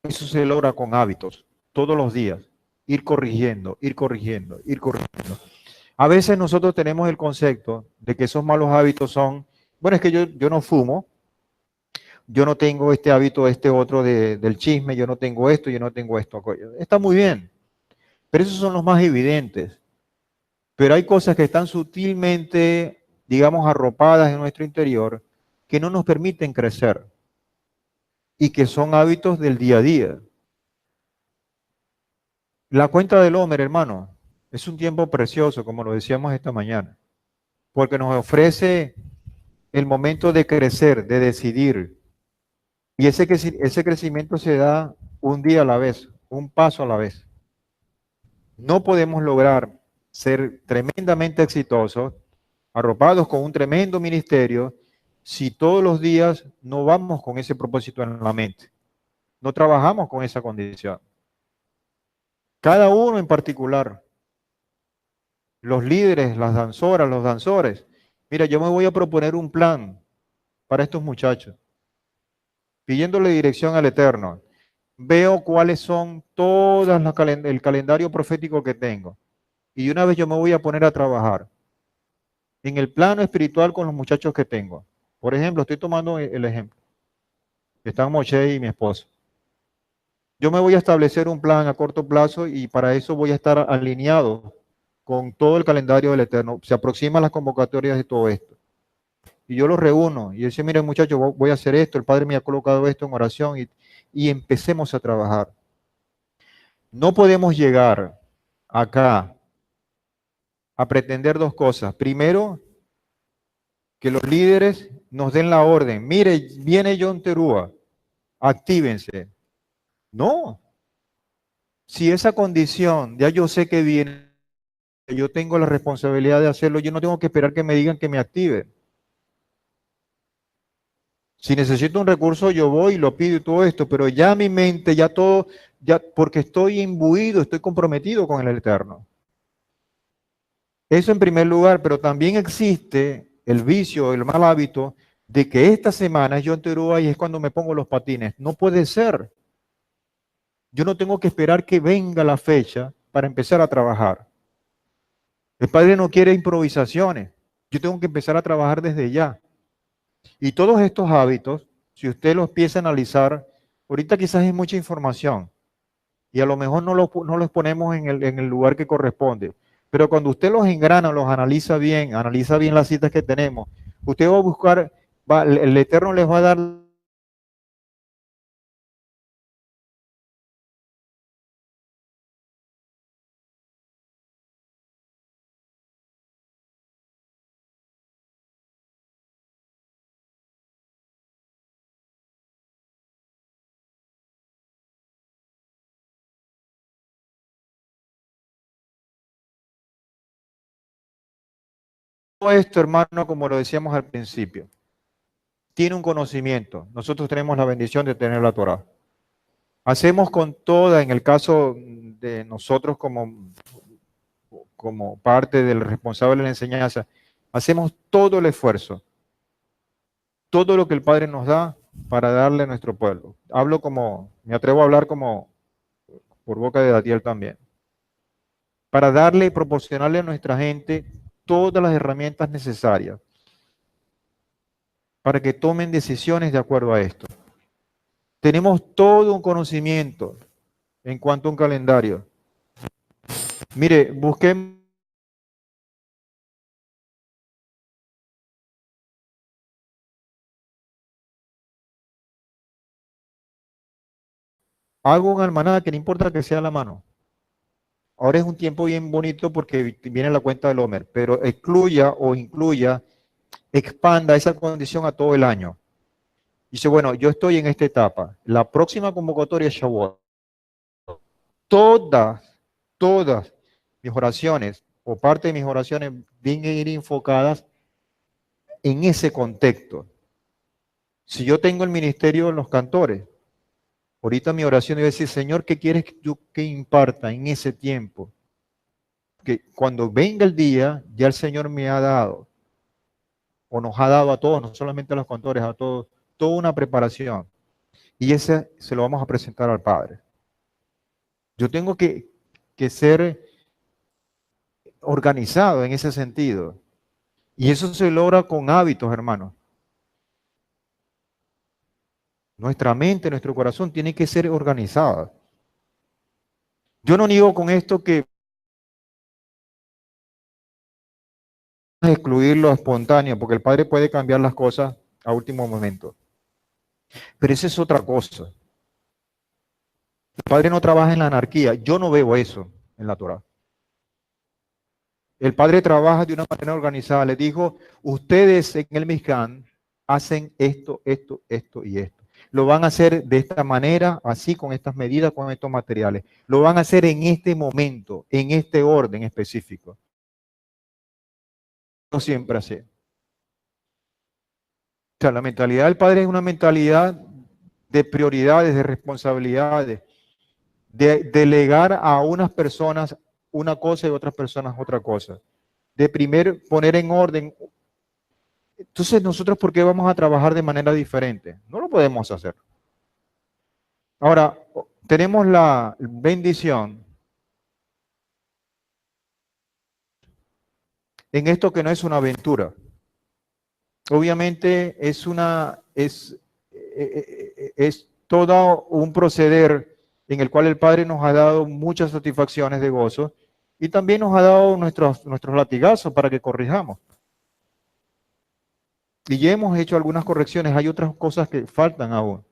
Eso se logra con hábitos, todos los días, ir corrigiendo, ir corrigiendo, ir corrigiendo. A veces nosotros tenemos el concepto de que esos malos hábitos son, bueno, es que yo no fumo, yo no tengo este hábito, este otro del chisme, yo no tengo esto, yo no tengo esto. Está muy bien, pero esos son los más evidentes. Pero hay cosas que están sutilmente, digamos, arropadas en nuestro interior que no nos permiten crecer y que son hábitos del día a día. La cuenta del Homer, hermano, es un tiempo precioso, como lo decíamos esta mañana, porque nos ofrece el momento de crecer, de decidir. Y ese crecimiento se da un día a la vez, un paso a la vez. No podemos lograr ser tremendamente exitosos, arropados con un tremendo ministerio, si todos los días no vamos con ese propósito en la mente, no trabajamos con esa condición. Cada uno en particular, los líderes, las danzoras, los danzores. Mira, yo me voy a proponer un plan para estos muchachos, pidiéndole dirección al Eterno. Veo cuáles son todas el calendario profético que tengo. Y de una vez yo me voy a poner a trabajar en el plano espiritual con los muchachos que tengo. Por ejemplo, estoy tomando el ejemplo. Están Moshe y mi esposo. Yo me voy a establecer un plan a corto plazo y para eso voy a estar alineado con todo el calendario del Eterno. Se aproximan las convocatorias de todo esto. Y yo los reúno y dice, miren muchachos, voy a hacer esto, el Padre me ha colocado esto en oración y empecemos a trabajar. No podemos llegar acá a pretender dos cosas. Primero, que los líderes nos den la orden. Mire, viene John Terúa, actívense. No, si esa condición, ya yo sé que viene, yo tengo la responsabilidad de hacerlo, yo no tengo que esperar que me digan que me active. Si necesito un recurso, yo voy y lo pido y todo esto, pero ya mi mente, ya todo, ya porque estoy imbuido, estoy comprometido con el Eterno. Eso en primer lugar, pero también existe el vicio, el mal hábito de que esta semana yo en Teruá y es cuando me pongo los patines. No puede ser. Yo no tengo que esperar que venga la fecha para empezar a trabajar. El Padre no quiere improvisaciones. Yo tengo que empezar a trabajar desde ya. Y todos estos hábitos, si usted los empieza a analizar, ahorita quizás hay mucha información y a lo mejor no los ponemos en el lugar que corresponde. Pero cuando usted los engrana, los analiza bien las citas que tenemos, usted va a buscar, el Eterno les va a dar todo esto, hermano, como lo decíamos al principio. Tiene un conocimiento. Nosotros tenemos la bendición de tener la Torah. Hacemos con toda, en el caso de nosotros como parte del responsable de la enseñanza, hacemos todo el esfuerzo, todo lo que el Padre nos da para darle a nuestro pueblo. Me atrevo a hablar como por boca de Datiel también, para darle y proporcionarle a nuestra gente todas las herramientas necesarias para que tomen decisiones de acuerdo a esto. Tenemos todo un conocimiento en cuanto a un calendario. Mire, busquemos. Hago un almanaque, no importa que sea a la mano. Ahora es un tiempo bien bonito porque viene la cuenta del Homer, pero excluya o incluya, expanda esa condición a todo el año. Dice, bueno, yo estoy en esta etapa. La próxima convocatoria es Shavuot. Todas, todas mis oraciones o parte de mis oraciones van a ir enfocadas en ese contexto. Si yo tengo el ministerio de los cantores, ahorita mi oración debe decir, Señor, ¿qué quieres que imparta en ese tiempo? Que cuando venga el día, ya el Señor me ha dado, o nos ha dado a todos, no solamente a los cantores, a todos, toda una preparación. Y ese se lo vamos a presentar al Padre. Yo tengo que ser organizado en ese sentido. Y eso se logra con hábitos, hermanos. Nuestra mente, nuestro corazón tiene que ser organizada. Yo no niego con esto que excluir lo espontáneo, porque el Padre puede cambiar las cosas a último momento. Pero esa es otra cosa. El Padre no trabaja en la anarquía. Yo no veo eso en la Torah. El Padre trabaja de una manera organizada. Le dijo, ustedes en el Mishkan hacen esto, esto, esto y esto. Lo van a hacer de esta manera, así, con estas medidas, con estos materiales. Lo van a hacer en este momento, en este orden específico. No siempre así. O sea, la mentalidad del Padre es una mentalidad de prioridades, de responsabilidades, de delegar a unas personas una cosa y otras personas otra cosa. De primero poner en orden. Entonces, nosotros, ¿por qué vamos a trabajar de manera diferente? No lo podemos hacer. Ahora, tenemos la bendición en esto que no es una aventura. Obviamente es todo un proceder en el cual el Padre nos ha dado muchas satisfacciones de gozo y también nos ha dado nuestros latigazos para que corrijamos. Y ya hemos hecho algunas correcciones, hay otras cosas que faltan aún.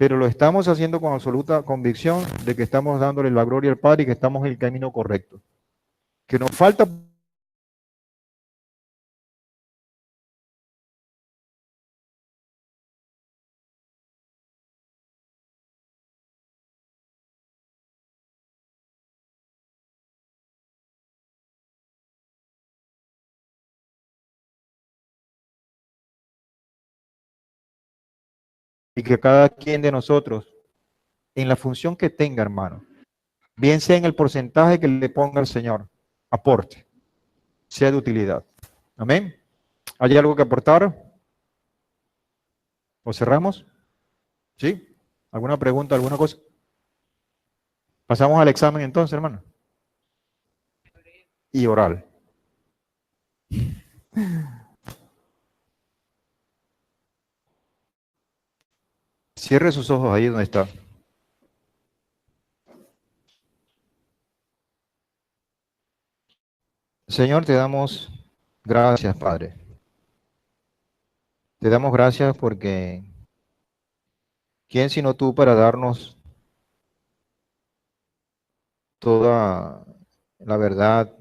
pero lo estamos haciendo con absoluta convicción de que estamos dándole la gloria al Padre y que estamos en el camino correcto. Que nos falta y que cada quien de nosotros, en la función que tenga, hermano, bien sea en el porcentaje que le ponga el Señor, aporte, sea de utilidad. Amén. ¿Hay algo que aportar? ¿O cerramos? ¿Sí? ¿Alguna pregunta, alguna cosa? Pasamos al examen entonces, hermano. Y oral. Cierre sus ojos ahí donde está. Señor, te damos gracias, Padre. Te damos gracias porque ¿quién sino tú para darnos toda la verdad,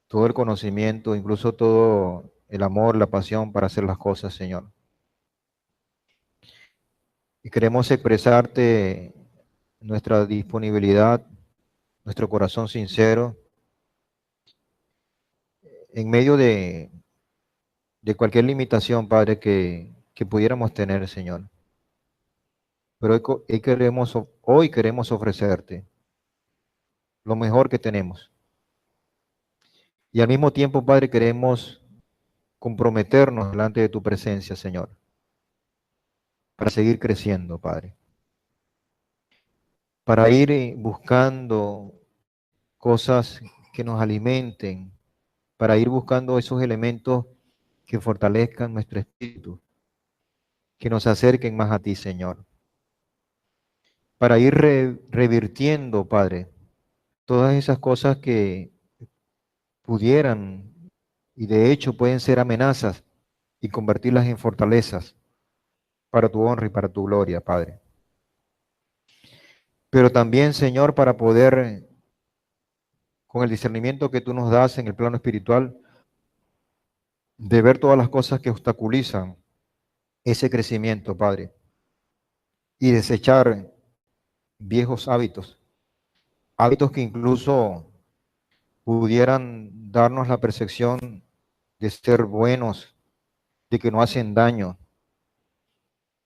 todo el conocimiento, incluso todo el amor, la pasión para hacer las cosas, Señor? Y queremos expresarte nuestra disponibilidad, nuestro corazón sincero, en medio de cualquier limitación, Padre, que pudiéramos tener, Señor. Pero hoy queremos ofrecerte lo mejor que tenemos. Y al mismo tiempo, Padre, queremos comprometernos delante de tu presencia, Señor, para seguir creciendo, Padre. Para ir buscando cosas que nos alimenten, para ir buscando esos elementos que fortalezcan nuestro espíritu, que nos acerquen más a ti, Señor. Para ir revirtiendo, Padre, todas esas cosas que pudieran y de hecho pueden ser amenazas y convertirlas en fortalezas para tu honra y para tu gloria, Padre. Pero también, Señor, para poder, con el discernimiento que tú nos das en el plano espiritual, de ver todas las cosas que obstaculizan ese crecimiento, Padre, y desechar viejos hábitos, hábitos que incluso pudieran darnos la percepción de ser buenos, de que no hacen daño,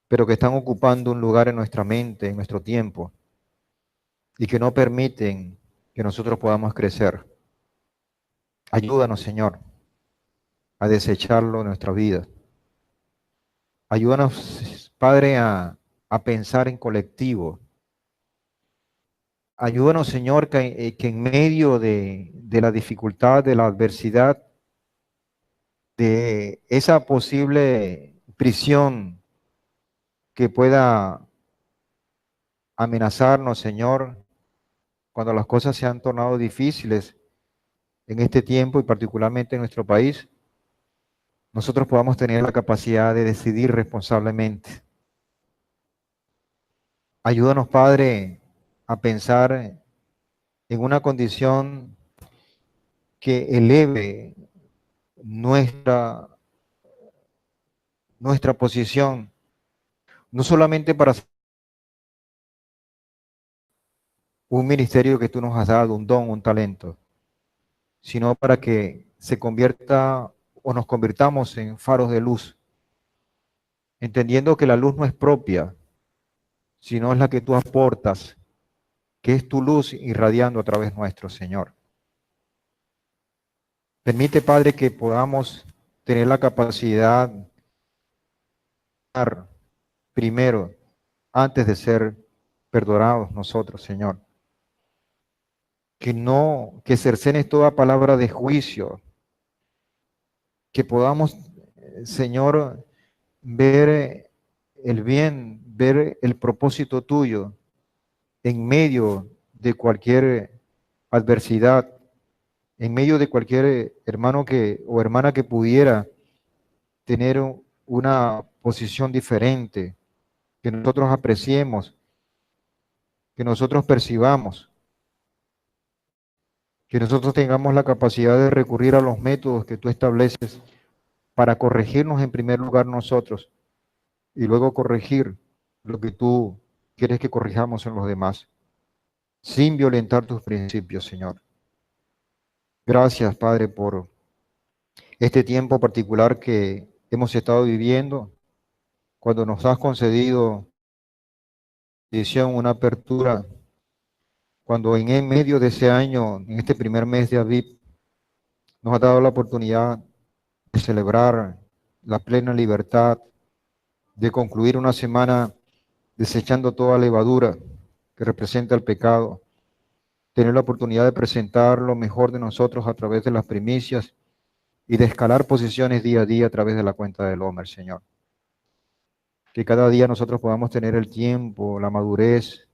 pero que están ocupando un lugar en nuestra mente, en nuestro tiempo, y que no permiten que nosotros podamos crecer. Ayúdanos, Señor, a desecharlo en nuestra vida. Ayúdanos, Padre, a pensar en colectivo. Ayúdanos, Señor, que en medio de la dificultad, de la adversidad, de esa posible prisión que pueda amenazarnos, Señor, cuando las cosas se han tornado difíciles en este tiempo y particularmente en nuestro país, nosotros podamos tener la capacidad de decidir responsablemente. Ayúdanos, Padre, a pensar en una condición que eleve nuestra, nuestra posición, no solamente para un ministerio que tú nos has dado, un don, un talento, sino para que se convierta o nos convirtamos en faros de luz, entendiendo que la luz no es propia, sino es la que tú aportas, que es tu luz irradiando a través nuestro, Señor. Permite, Padre, que podamos tener la capacidad de dar primero, antes de ser perdonados nosotros, Señor. Que no, que cercenes toda palabra de juicio, que podamos, Señor, ver el bien, ver el propósito tuyo en medio de cualquier adversidad, en medio de cualquier hermano que o hermana que pudiera tener una posición diferente, que nosotros apreciemos, que nosotros percibamos, que nosotros tengamos la capacidad de recurrir a los métodos que tú estableces para corregirnos en primer lugar nosotros y luego corregir lo que tú quieres que corrijamos en los demás, sin violentar tus principios, Señor. Gracias, Padre, por este tiempo particular que hemos estado viviendo, cuando nos has concedido una apertura, cuando en el medio de ese año, en este primer mes de Aviv, nos has dado la oportunidad de celebrar la plena libertad, de concluir una semana desechando toda levadura que representa el pecado, tener la oportunidad de presentar lo mejor de nosotros a través de las primicias y de escalar posiciones día a día a través de la cuenta del Homer, Señor. Que cada día nosotros podamos tener el tiempo, la madurez,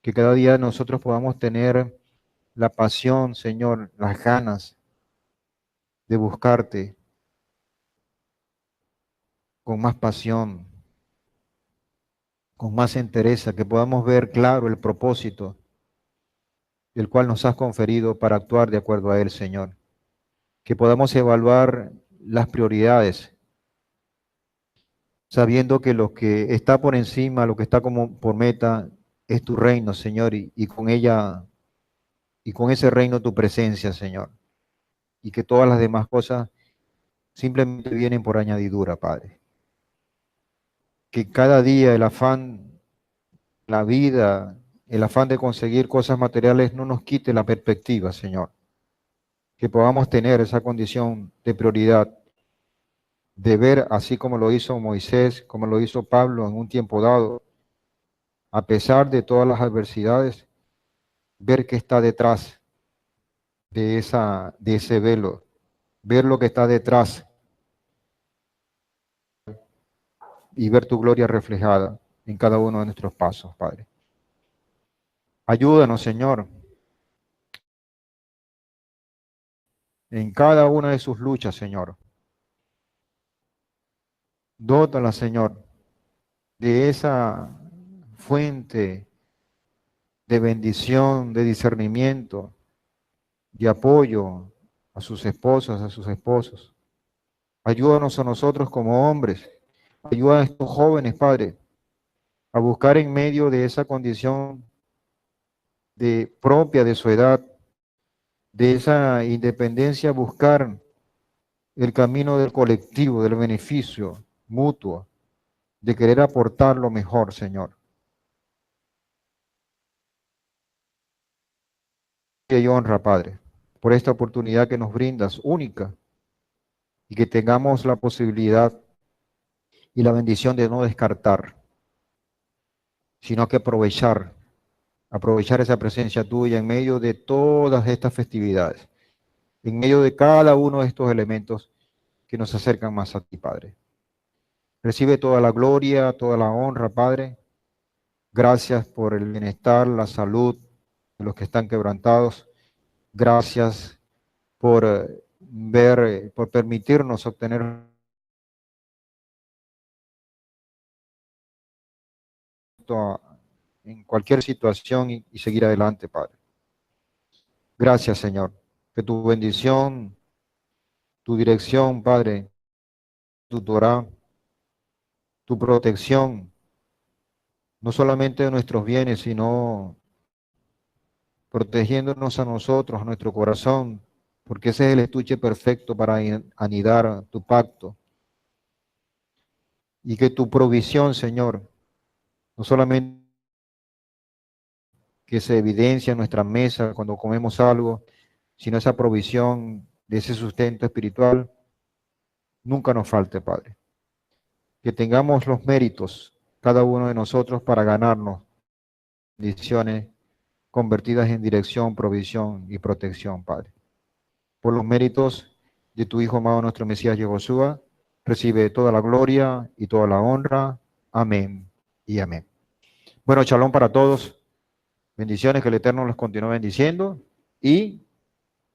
que cada día nosotros podamos tener la pasión, Señor, las ganas de buscarte con más pasión, con más entereza, que podamos ver claro el propósito el cual nos has conferido para actuar de acuerdo a él, Señor. Que podamos evaluar las prioridades, sabiendo que lo que está por encima, lo que está como por meta, es tu reino, Señor, y con ella, y con ese reino tu presencia, Señor. Y que todas las demás cosas simplemente vienen por añadidura, Padre. Que cada día el afán, la vida, el afán de conseguir cosas materiales no nos quite la perspectiva, Señor. Que podamos tener esa condición de prioridad, de ver así como lo hizo Moisés, como lo hizo Pablo en un tiempo dado, a pesar de todas las adversidades, ver qué está detrás de ese velo, ver lo que está detrás y ver tu gloria reflejada en cada uno de nuestros pasos, Padre. Ayúdanos, Señor, en cada una de sus luchas, Señor. Dótala, Señor, de esa fuente de bendición, de discernimiento, de apoyo a sus esposas, a sus esposos. Ayúdanos a nosotros como hombres. Ayuda a estos jóvenes, Padre, a buscar en medio de esa condición propia de su edad, de esa independencia, buscar el camino del colectivo, del beneficio mutuo, de querer aportar lo mejor, Señor. Y honra, Padre, por esta oportunidad que nos brindas, única, y que tengamos la posibilidad y la bendición de no descartar, sino que aprovechar esa presencia tuya en medio de todas estas festividades, en medio de cada uno de estos elementos que nos acercan más a ti, Padre. Recibe toda la gloria, toda la honra, Padre. Gracias por el bienestar, la salud de los que están quebrantados. Gracias por por permitirnos obtener en cualquier situación y seguir adelante, Padre. Gracias, Señor. Que tu bendición, tu dirección, Padre, tu Torah, tu protección, no solamente de nuestros bienes, sino protegiéndonos a nosotros, a nuestro corazón, porque ese es el estuche perfecto para anidar tu pacto. Y que tu provisión, Señor, no solamente que se evidencia en nuestra mesa cuando comemos algo, sino esa provisión de ese sustento espiritual, nunca nos falte, Padre. Que tengamos los méritos, cada uno de nosotros, para ganarnos bendiciones convertidas en dirección, provisión y protección, Padre. Por los méritos de tu Hijo amado, nuestro Mesías Yehoshua, recibe toda la gloria y toda la honra. Amén y amén. Bueno, shalom para todos. Bendiciones, que el Eterno los continúe bendiciendo. Y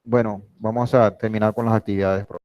bueno, vamos a terminar con las actividades.